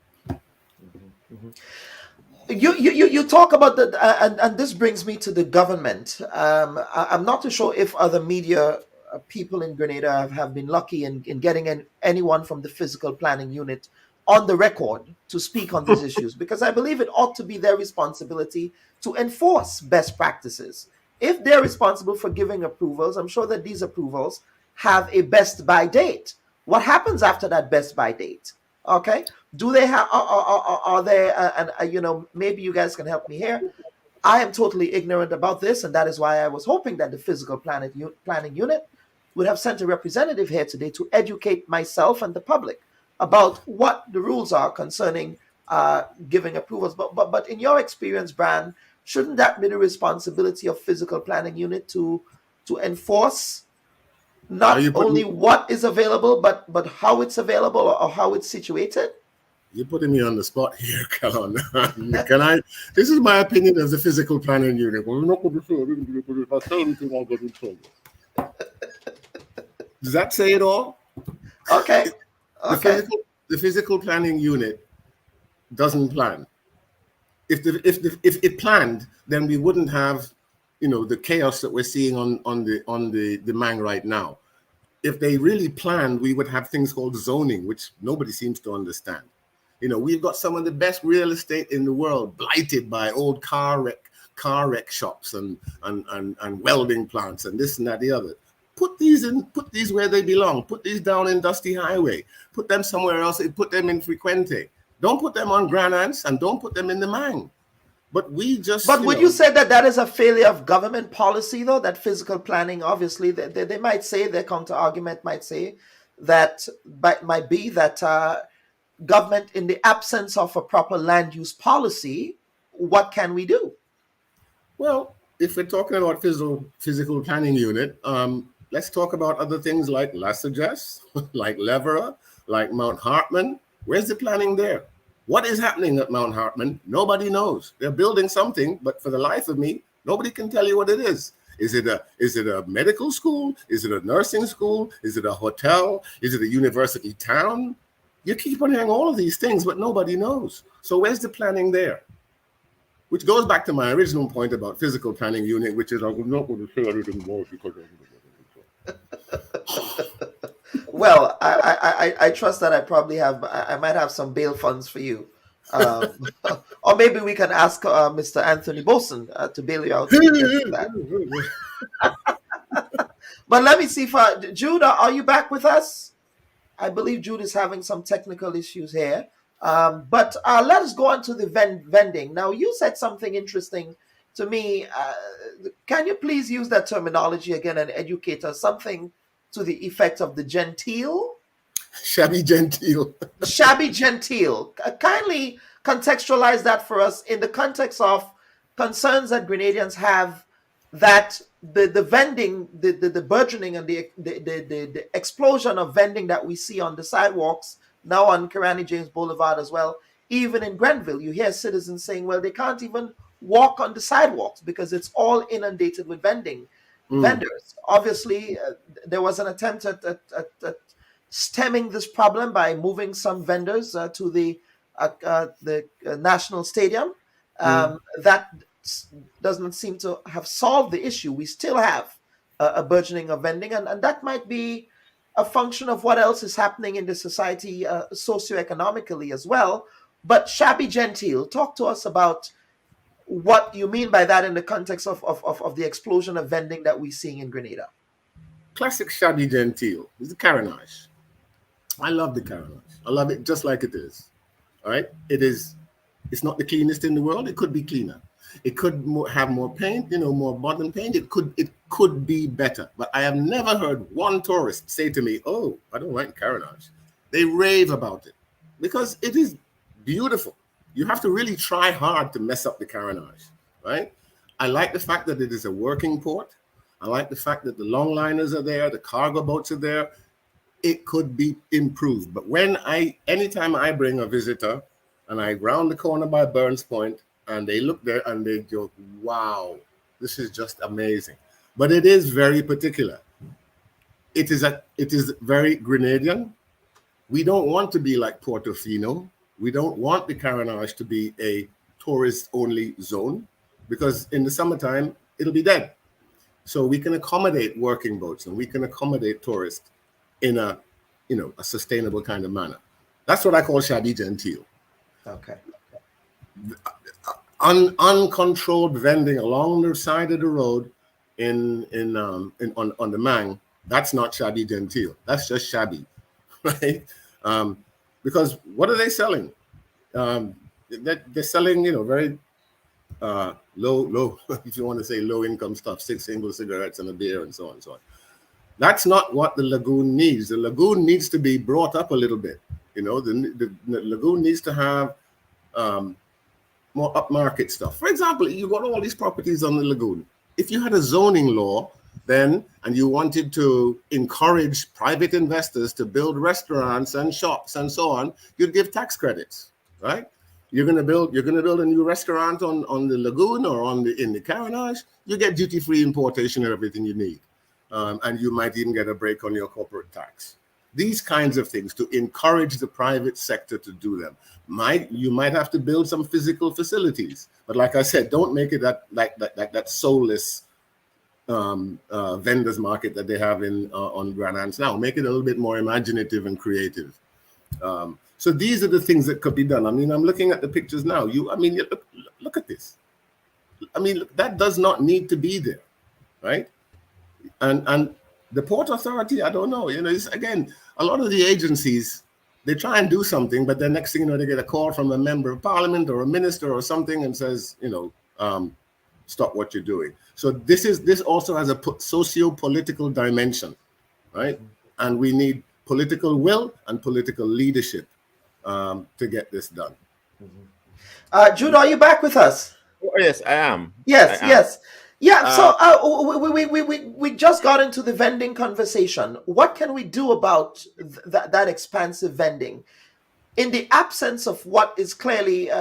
You talk about that, and this brings me to the government. I'm not too sure if other media people in Grenada have been lucky in getting anyone from the physical planning unit on the record to speak on these issues, because I believe it ought to be their responsibility to enforce best practices. If they're responsible for giving approvals, I'm sure that these approvals have a best by date. What happens after that best by date? Okay, do they have? Are they? And maybe you guys can help me here. I am totally ignorant about this, and that is why I was hoping that the physical planning unit would have sent a representative here today to educate myself and the public about what the rules are concerning giving approvals. But in your experience, Bran, shouldn't that be the responsibility of physical planning unit to enforce not only what is available, but how it's available or how it's situated? You're putting me on the spot here, Calon. Can I? This is my opinion as a physical planning unit. Well, not going to say if I say anything, I'll get in trouble. Does that say it all? Okay. The physical planning unit doesn't plan. If it planned, then we wouldn't have, the chaos that we're seeing on the Mang right now. If they really planned, we would have things called zoning, which nobody seems to understand. We've got some of the best real estate in the world blighted by old car wreck shops and welding plants and this and that, the other. Put these where they belong. Put these down in Dusty Highway. Put them somewhere else. Put them in Frequente. Don't put them on Grand Anse and don't put them in the Mang. But we just. But would you say that is a failure of government policy, though? That physical planning, obviously, they might say, their counter argument might say that might be that government, in the absence of a proper land use policy, what can we do? Well, if we're talking about physical planning unit, let's talk about other things like La Sagesse, like Leverett, like Mount Hartman. Where's the planning there? What is happening at Mount Hartman? Nobody knows. They're building something, but for the life of me, nobody can tell you what it is. Is it a medical school? Is it a nursing school? Is it a hotel? Is it a university town? You keep on hearing all of these things, but nobody knows. So where's the planning there? Which goes back to my original point about physical planning unit, which is I'm not going to say anything more because Well, I trust that I might have some bail funds for you. Or maybe we can ask Mr. Anthony Boson to bail you out. But let me see if Jude, are you back with us? I believe Jude is having some technical issues here. But let us go on to the vending. Now, you said something interesting to me. Can you please use that terminology again and educate us? Something to the effect of the genteel? Shabby genteel. Shabby genteel. Kindly contextualize that for us in the context of concerns that Grenadians have that the vending, the burgeoning and the explosion of vending that we see on the sidewalks, now on Kirani James Boulevard as well, even in Grenville, you hear citizens saying, well, they can't even walk on the sidewalks because it's all inundated with vendors. Obviously, there was an attempt at stemming this problem by moving some vendors to the National Stadium. That doesn't seem to have solved the issue. We still have a burgeoning of vending, and that might be a function of what else is happening in the society socioeconomically as well. But shabby genteel, talk to us about what you mean by that in the context of the explosion of vending that we're seeing in Grenada. Classic shabby genteel is the carronage. I love the carronage. I love it just like it is. All right, it's not the cleanest in the world. It could be cleaner. It could have more paint, more modern paint. It could be better. But I have never heard one tourist say to me, "Oh, I don't like carronage." They rave about it because it is beautiful. You have to really try hard to mess up the carronage, right? I like the fact that it is a working port. I like the fact that the longliners are there, the cargo boats are there. It could be improved. But anytime I bring a visitor and I round the corner by Burns Point and they look there and they go, wow, this is just amazing. But it is very particular. It is very Grenadian. We don't want to be like Portofino. We don't want the carronage to be a tourist-only zone because in the summertime, it'll be dead. So we can accommodate working boats and we can accommodate tourists in a sustainable kind of manner. That's what I call shabby genteel. Okay. Uncontrolled vending along the side of the road on the Mang, that's not shabby genteel. That's just shabby, right? Because what are they selling? They're selling, very low, if you want to say low income stuff, 6 single cigarettes and a beer and so on and so on. That's not what the lagoon needs. The lagoon needs to be brought up a little bit. The lagoon needs to have more upmarket stuff. For example, you've got all these properties on the lagoon. If you had a zoning law then, and you wanted to encourage private investors to build restaurants and shops and so on, you'd give tax credits, right? You're gonna build a new restaurant on the lagoon or in the carronage, you get duty-free importation of everything you need. And you might even get a break on your corporate tax. These kinds of things to encourage the private sector to do them. You might have to build some physical facilities, but like I said, don't make it that soulless vendors market that they have on Grand now. Make it a little bit more imaginative and creative. So these are the things that could be done. I mean, I'm looking at the pictures now. Look at this. I mean, that does not need to be there, right? And the Port Authority, I don't know. It's, again, a lot of the agencies, they try and do something, but then next thing you know, they get a call from a member of parliament or a minister or something and says, stop what you're doing. So this also has a socio-political dimension, right? And we need political will and political leadership to get this done. Jude, are you back with us? Oh, yes, I am. Yes, I am. yes. Yeah, so we just got into the vending conversation. What can we do about that expansive vending in the absence of what is clearly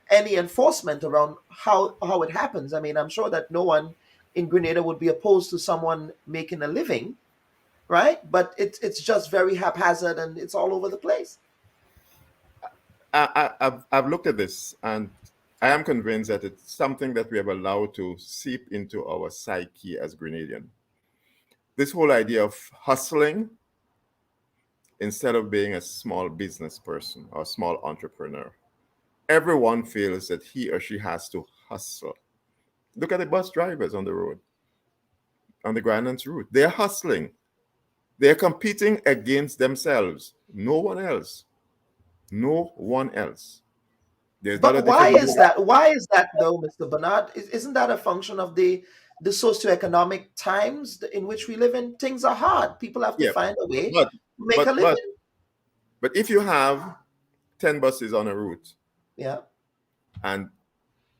any enforcement around how it happens? I mean, I'm sure that no one in Grenada would be opposed to someone making a living, right? But it's just very haphazard and it's all over the place. I've looked at this, and I am convinced that it's something that we have allowed to seep into our psyche as Grenadian. This whole idea of hustling instead of being a small business person or small entrepreneur. Everyone feels that he or she has to hustle. Look at the bus drivers on the road, on the Grandlands route. They're hustling. They're competing against themselves. No one else. No one else. But why is that? Why is that though, Mr. Bernard? Isn't that a function of the socioeconomic times in which we live in? Things are hard. People have to find a way to make a living. But if you have 10 buses on a route, yeah, and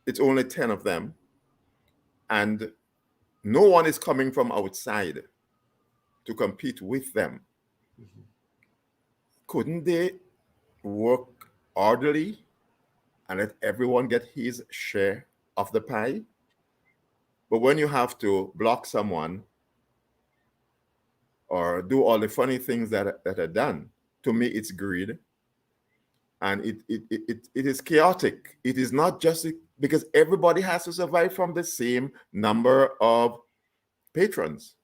it's only 10 of them, and no one is coming from outside to compete with them, couldn't they work orderly and let everyone get his share of the pie? But when you have to block someone or do all the funny things that are done, to me, it's greed. And it is chaotic. It is not just because everybody has to survive from the same number of patrons.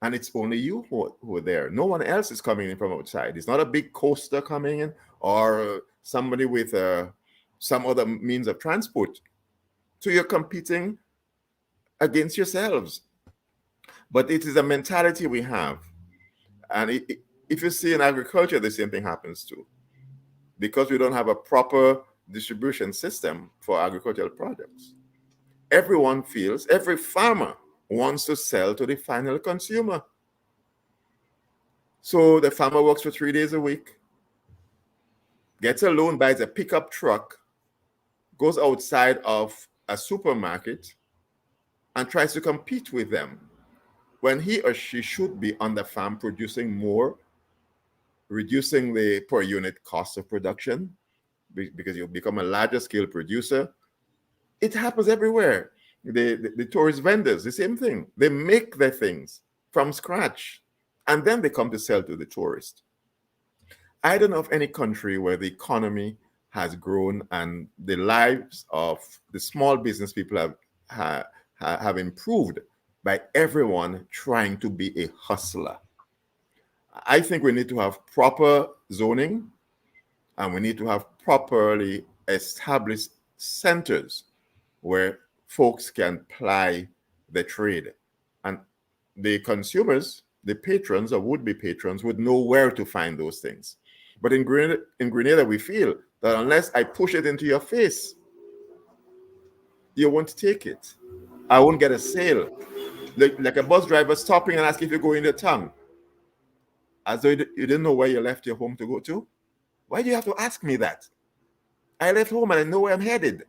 And it's only you who are there. No one else is coming in from outside. It's not a big coaster coming in or somebody with some other means of transport. So you're competing against yourselves. But it is a mentality we have. And if you see in agriculture, the same thing happens too. Because we don't have a proper distribution system for agricultural products. Everyone feels, every farmer wants to sell to the final consumer. So the farmer works for 3 days a week, gets a loan, buys a pickup truck, goes outside of a supermarket and tries to compete with them when he or she should be on the farm producing more, reducing the per unit cost of production because you become a larger scale producer. It happens everywhere. The tourist vendors, the same thing. They make their things from scratch and then they come to sell to the tourist. I don't know of any country where the economy has grown and the lives of the small business people have improved by everyone trying to be a hustler. I think we need to have proper zoning and we need to have properly established centers where folks can ply the trade. And the consumers, the patrons or would-be patrons would know where to find those things. But in Grenada, we feel that unless I push it into your face, you won't take it. I won't get a sale. Like a bus driver stopping and asking if you go in the town. As though you didn't know where you left your home to go to. Why do you have to ask me that? I left home and I know where I'm headed.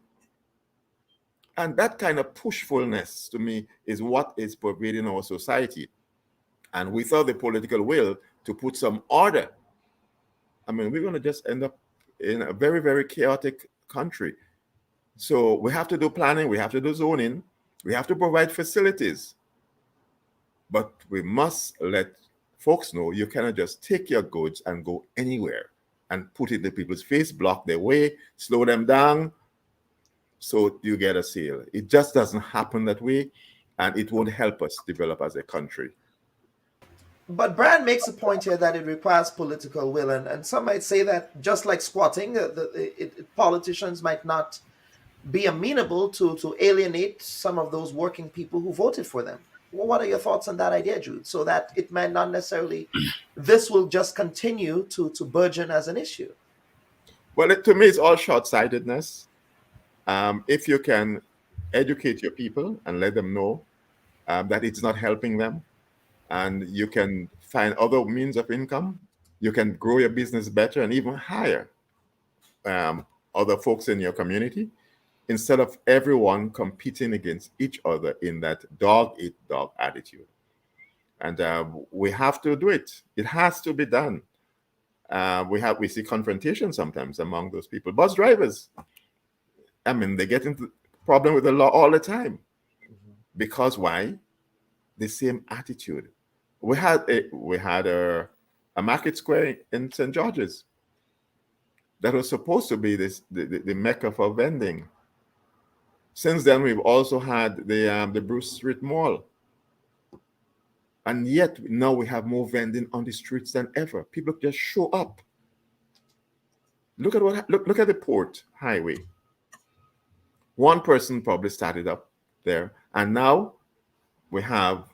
And that kind of pushfulness to me is what is pervading our society. And without the political will to put some order, I mean, we're going to just end up in a very, very chaotic country. So we have to do planning, we have to do zoning, we have to provide facilities. But we must let folks know you cannot just take your goods and go anywhere and put it in people's face, block their way, slow them down, so you get a sale. It just doesn't happen that way, and it won't help us develop as a country. But Brand makes a point here that it requires political will, and some might say that just like squatting, politicians might not be amenable to alienate some of those working people who voted for them. Well, what are your thoughts on that idea, Jude? So that it might not necessarily, this will just continue to burgeon as an issue. Well, to me, it's all short-sightedness. If you can educate your people and let them know that it's not helping them, and you can find other means of income, you can grow your business better and even hire other folks in your community instead of everyone competing against each other in that dog eat dog attitude. And we have to do it. It has to be done. We see confrontation sometimes among those people. Bus drivers, I mean, they get into problem with the law all the time. Because why? The same attitude. We had a market square in St. George's that was supposed to be the mecca for vending. Since then, we've also had the Bruce Street Mall. And yet now we have more vending on the streets than ever. People just show up. Look at the port highway. One person probably started up there, and now we have,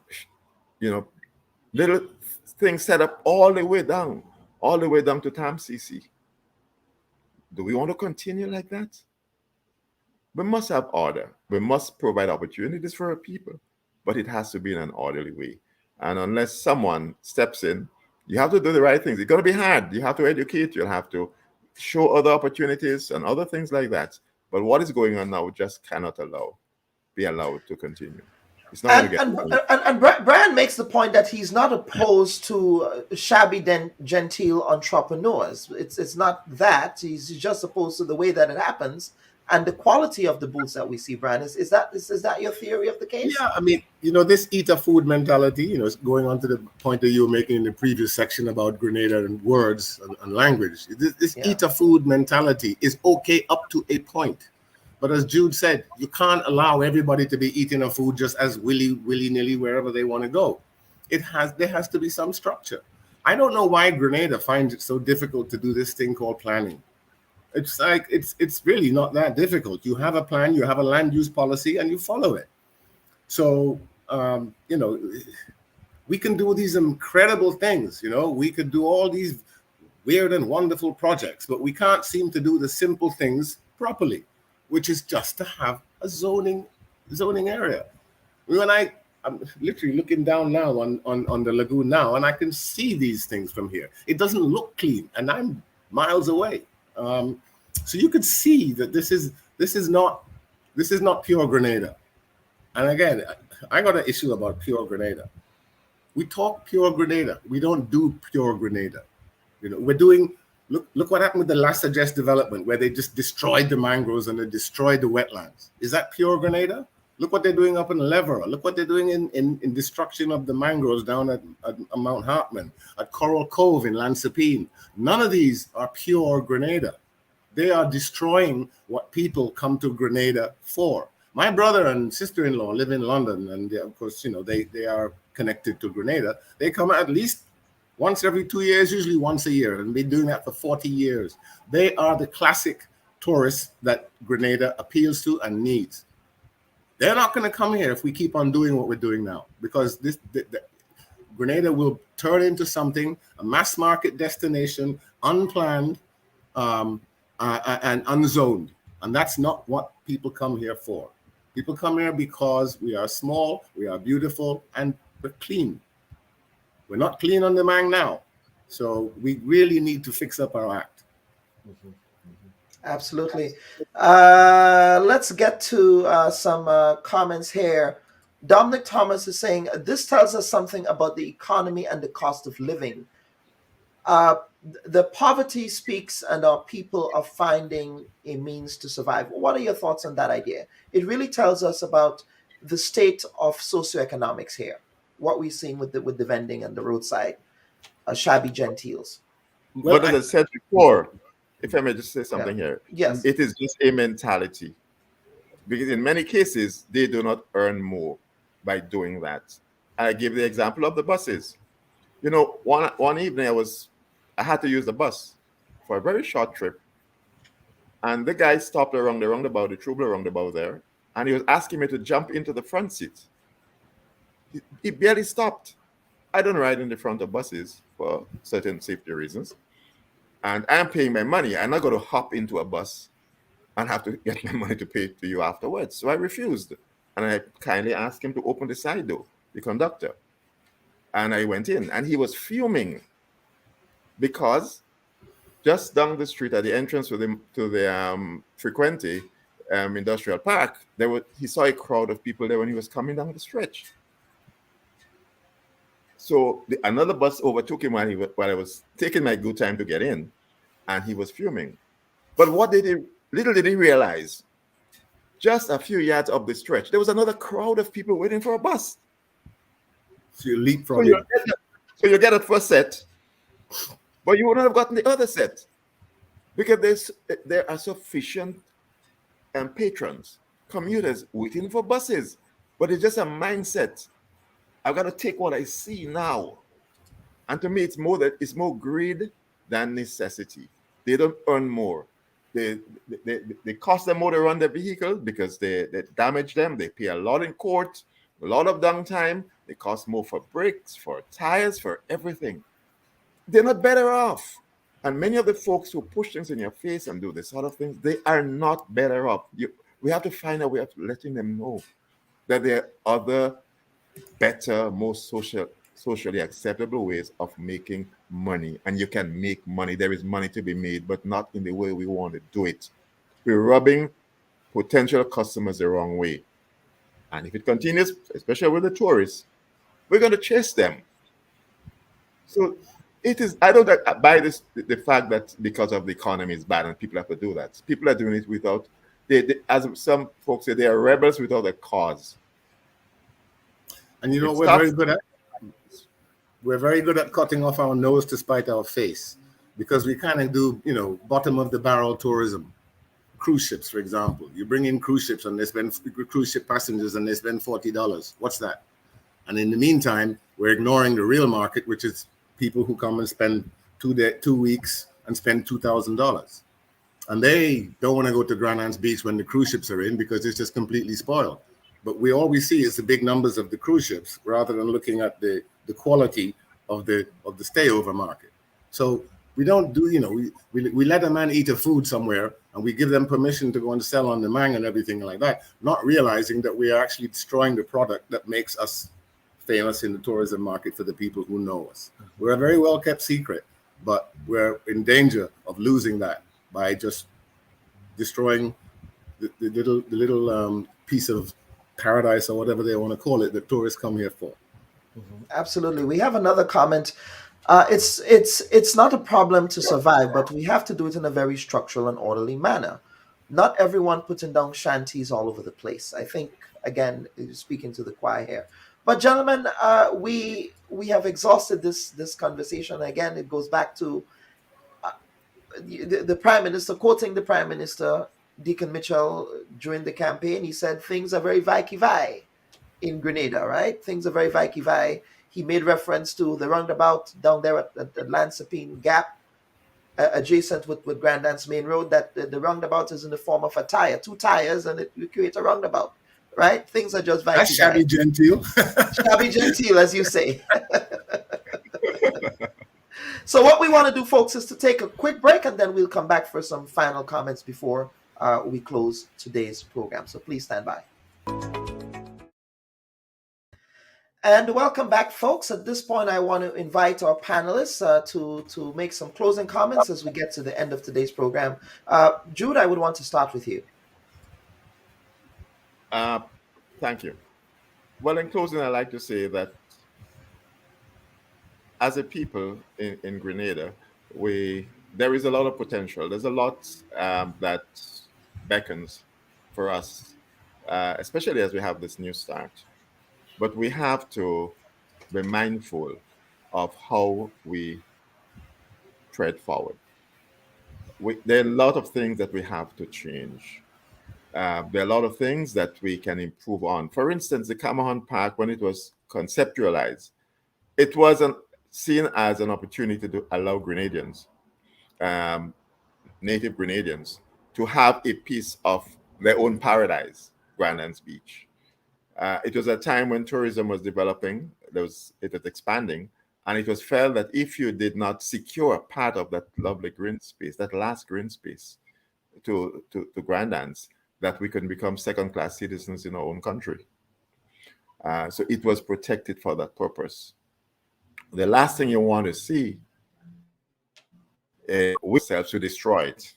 little things set up all the way down to Tam CC. Do we want to continue like that? We must have order. We must provide opportunities for our people, but it has to be in an orderly way. And unless someone steps in, you have to do the right things. It's going to be hard. You have to educate. You'll have to show other opportunities and other things like that. But what is going on now just cannot be allowed to continue. It's not and Brian makes the point that he's not opposed to shabby genteel entrepreneurs. It's not that. He's just opposed to the way that it happens and the quality of the booths that we see. Brian, is that your theory of the case? Yeah, I mean, this eat a food mentality, going on to the point that you were making in the previous section about Grenada and words and language. This eat a food mentality is okay up to a point. But as Jude said, you can't allow everybody to be eating a food just as willy-nilly wherever they want to go. There has to be some structure. I don't know why Grenada finds it so difficult to do this thing called planning. It's like it's really not that difficult. You have a plan, you have a land use policy, and you follow it. So we can do these incredible things. We could do all these weird and wonderful projects, but we can't seem to do the simple things properly, which is just to have a zoning area. When I'm literally looking down now on the lagoon now, and I can see these things from here. It doesn't look clean, and I'm miles away. So you could see that this is not pure Grenada. And again, I got an issue about pure Grenada. We talk pure Grenada. We don't do pure Grenada. We're doing. Look what happened with the last suggest development, where they just destroyed the mangroves and they destroyed the wetlands. Is that pure Grenada? Look what they're doing up in Leverett. Look what they're doing in destruction of the mangroves down at Mount Hartman, at Coral Cove in Lansepine. None of these are pure Grenada. They are destroying what people come to Grenada for. My brother and sister-in-law live in London, and of course, they are connected to Grenada. They come at least once every 2 years, usually once a year, and been doing that for 40 years. They are the classic tourists that Grenada appeals to and needs. They're not going to come here if we keep on doing what we're doing now, because Grenada will turn into something, a mass market destination, unplanned and unzoned. And that's not what people come here for. People come here because we are small, we are beautiful, and we're clean. We're not clean on the Mang now. So we really need to fix up our act. Absolutely. Let's get to some comments here. Dominic Thomas is saying, this tells us something about the economy and the cost of living. The poverty speaks and our people are finding a means to survive. What are your thoughts on that idea? It really tells us about the state of socioeconomics here. What we're seeing with the vending and the roadside shabby genteels. Well, as I said before, if I may just say something here. Yes. It is just a mentality. Because in many cases, they do not earn more by doing that. I give the example of the buses. One evening I had to use the bus for a very short trip. And the guy stopped around the roundabout, the Trouble roundabout there, and he was asking me to jump into the front seat. He barely stopped. I don't ride in the front of buses for certain safety reasons. And I'm paying my money. I'm not going to hop into a bus and have to get my money to pay to you afterwards. So I refused. And I kindly asked him to open the side door, the conductor. And I went in, and he was fuming. because just down the street at the entrance to the Frequenty Industrial Park, he saw a crowd of people there when he was coming down the stretch. So another bus overtook him while I was taking my good time to get in, and he was fuming. But little did he realize, just a few yards up the stretch, there was another crowd of people waiting for a bus. So you leapfrog. So you get a first set, but you wouldn't have gotten the other set because there are sufficient patrons, commuters waiting for buses. But it's just a mindset. I've got to take what I see now. And to me, it's more greed than necessity. They don't earn more. They cost them more to run their vehicles because they damage them. They pay a lot in court, a lot of downtime. They cost more for brakes, for tires, for everything. They're not better off. And many of the folks who push things in your face and do this sort of things, they are not better off. We have to find a way of letting them know that there are other, better, more socially acceptable ways of making money. And you can make money. There is money to be made, but not in the way we want to do it. We're rubbing potential customers the wrong way. And if it continues, especially with the tourists, we're going to chase them. So I don't buy the fact that because of the economy is bad and people have to do that. People are doing it without, as some folks say, they are rebels without a cause. And you know what we're very good at? We're very good at cutting off our nose to spite our face, because we kind of do, bottom of the barrel tourism. Cruise ships, for example. You bring in cruise ships and they spend cruise ship passengers and they spend $40. What's that? And in the meantime, we're ignoring the real market, which is people who come and spend 2 weeks and spend $2,000. And they don't want to go to Grand Anse Beach when the cruise ships are in because it's just completely spoiled. But all we see is the big numbers of the cruise ships rather than looking at the quality of the stayover market. So we don't do, we let a man eat a food somewhere and we give them permission to go and sell on the Mang and everything like that, not realizing that we are actually destroying the product that makes us famous in the tourism market for the people who know us. We're a very well kept secret, but we're in danger of losing that by just destroying the little piece of paradise or whatever they want to call it that tourists come here for. Absolutely. We have another comment. It's not a problem to survive, but we have to do it in a very structural and orderly manner. Not everyone putting down shanties all over the place. I think, again, speaking to the choir here. But gentlemen, we have exhausted this conversation. Again, it goes back to the Prime Minister, quoting the Prime Minister, Deacon Mitchell, during the campaign. He said things are very vai in Grenada, right? Things are very vai. He made reference to the roundabout down there at Lansepine Gap, adjacent with Grand Anse Main Road, that the roundabout is in the form of a tire, 2 tires, and it creates a roundabout, right? Things are just vai. That's shabby genteel. Shabby genteel, as you say. So what we want to do, folks, is to take a quick break, and then we'll come back for some final comments before we close today's program. So please stand by. And welcome back, folks. At this point, I want to invite our panelists to make some closing comments as we get to the end of today's program. Jude, I would want to start with you. Thank you. Well, in closing, I'd like to say that as a people in Grenada, there is a lot of potential. There's a lot that beckons for us, especially as we have this new start. But we have to be mindful of how we tread forward. There are a lot of things that we have to change. There are a lot of things that we can improve on. For instance, the Camahan Park, when it was conceptualized, it wasn't seen as an opportunity to allow Grenadians, native Grenadians, to have a piece of their own paradise, Grand Anse Beach. It was a time when tourism was developing, it was expanding, and it was felt that if you did not secure part of that lovely green space, that last green space to Grand Anse, that we can become second-class citizens in our own country. So it was protected for that purpose. The last thing you want to see we ourselves to destroy it.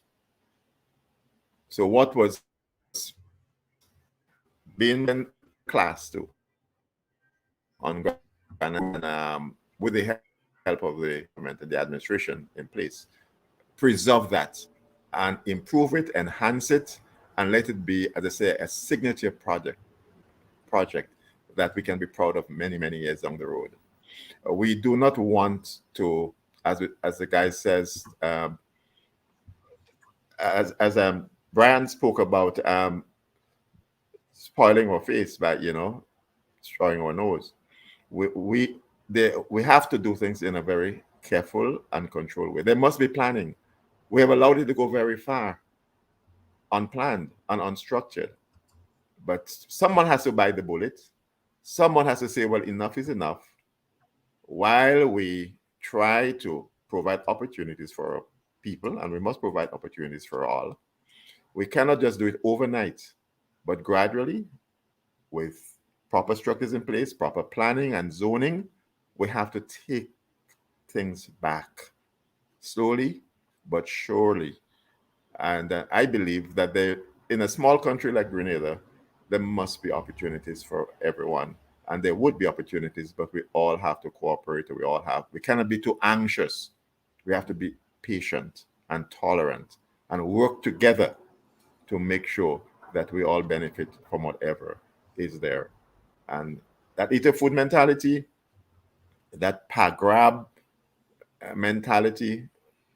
So what was being class to on and with the help of the government and the administration in place, preserve that and improve it, enhance it, and let it be, as I say, a signature project that we can be proud of many, many years down the road. We do not want to, as the guy says, as Brian spoke about, spoiling our face by, destroying our nose. We have to do things in a very careful and controlled way. There must be planning. We have allowed it to go very far, unplanned and unstructured. But someone has to bite the bullet. Someone has to say, well, enough is enough. While we try to provide opportunities for people, and we must provide opportunities for all, we cannot just do it overnight, but gradually, with proper structures in place, proper planning and zoning, we have to take things back slowly but surely. And I believe that in a small country like Grenada, there must be opportunities for everyone. And there would be opportunities, but we all have to cooperate. We cannot be too anxious. We have to be patient and tolerant and work together to make sure that we all benefit from whatever is there. And that eater food mentality, that pay grab mentality,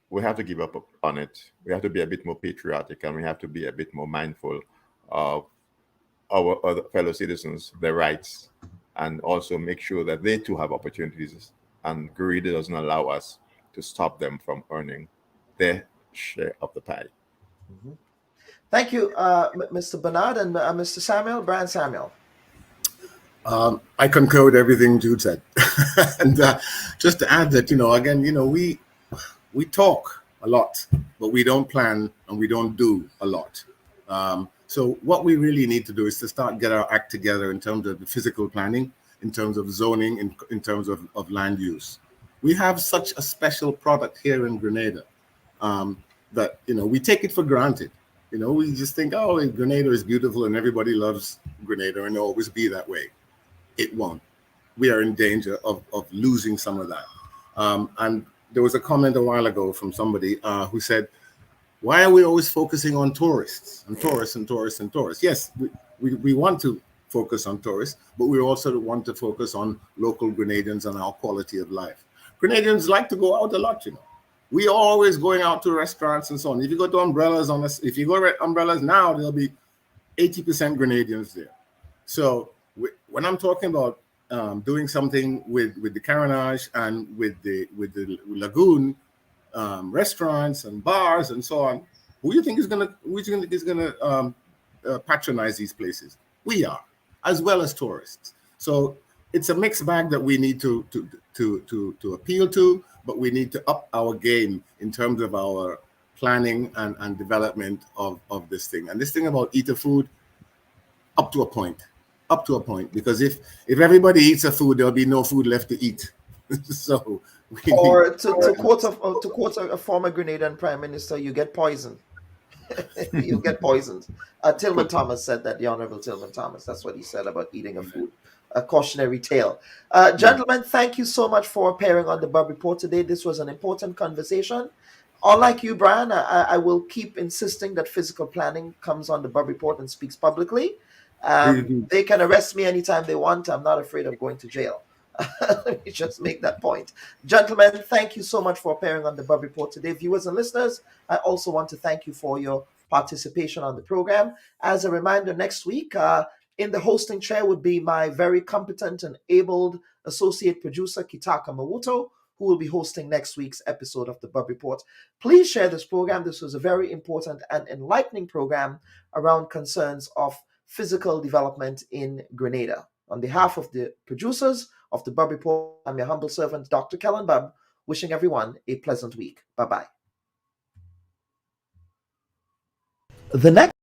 we have to give up on it. We have to be a bit more patriotic, and we have to be a bit more mindful of our other fellow citizens, their rights, and also make sure that they too have opportunities, and greed doesn't allow us to stop them from earning their share of the pie. Mm-hmm. Thank you, Mr. Bernard and Mr. Samuel, Brian Samuel. I concur with everything Jude said. And just to add that, again, we talk a lot, but we don't plan and we don't do a lot. So what we really need to do is to start get our act together in terms of the physical planning, in terms of zoning, in terms of land use. We have such a special product here in Grenada that, we take it for granted. We just think, oh, Grenada is beautiful and everybody loves Grenada and it'll always be that way. It won't. We are in danger of losing some of that. And there was a comment a while ago from somebody who said, why are we always focusing on tourists and tourists and tourists and tourists? Yes, we want to focus on tourists, but we also want to focus on local Grenadians and our quality of life. Grenadians like to go out a lot, We are always going out to restaurants and so on. If you go to Umbrellas if you go to Umbrellas now, there'll be 80% Grenadians there. So when I'm talking about doing something with the Carnage and with the Lagoon restaurants and bars and so on, who do you think is gonna patronize these places? We are, as well as tourists. So it's a mixed bag that we need to appeal to, but we need to up our game in terms of our planning and development of this thing. And this thing about eater food, up to a point, because if everybody eats a food, there'll be no food left to eat. So to quote a former Grenadian prime minister, you get poisoned. You get poisoned. Tillman Thomas said that, the Honorable Tillman Thomas. That's what he said about eating a food. A cautionary tale. Gentlemen, thank you so much for appearing on the Bubb Report today. This was an important conversation. Unlike you, Brian, I will keep insisting that physical planning comes on the Bubb Report and speaks publicly. They can arrest me anytime they want. I'm not afraid of going to jail. Let me just make that point. Gentlemen, thank you so much for appearing on the Bubb Report today. Viewers and listeners, I also want to thank you for your participation on the program. As a reminder, next week, in the hosting chair would be my very competent and abled associate producer, Kitaka Mawuto, who will be hosting next week's episode of the Bubb Report. Please share this program. This was a very important and enlightening program around concerns of physical development in Grenada. On behalf of the producers of the Bubb Report, I'm your humble servant, Dr. Kellen Bubb, wishing everyone a pleasant week. Bye-bye. The next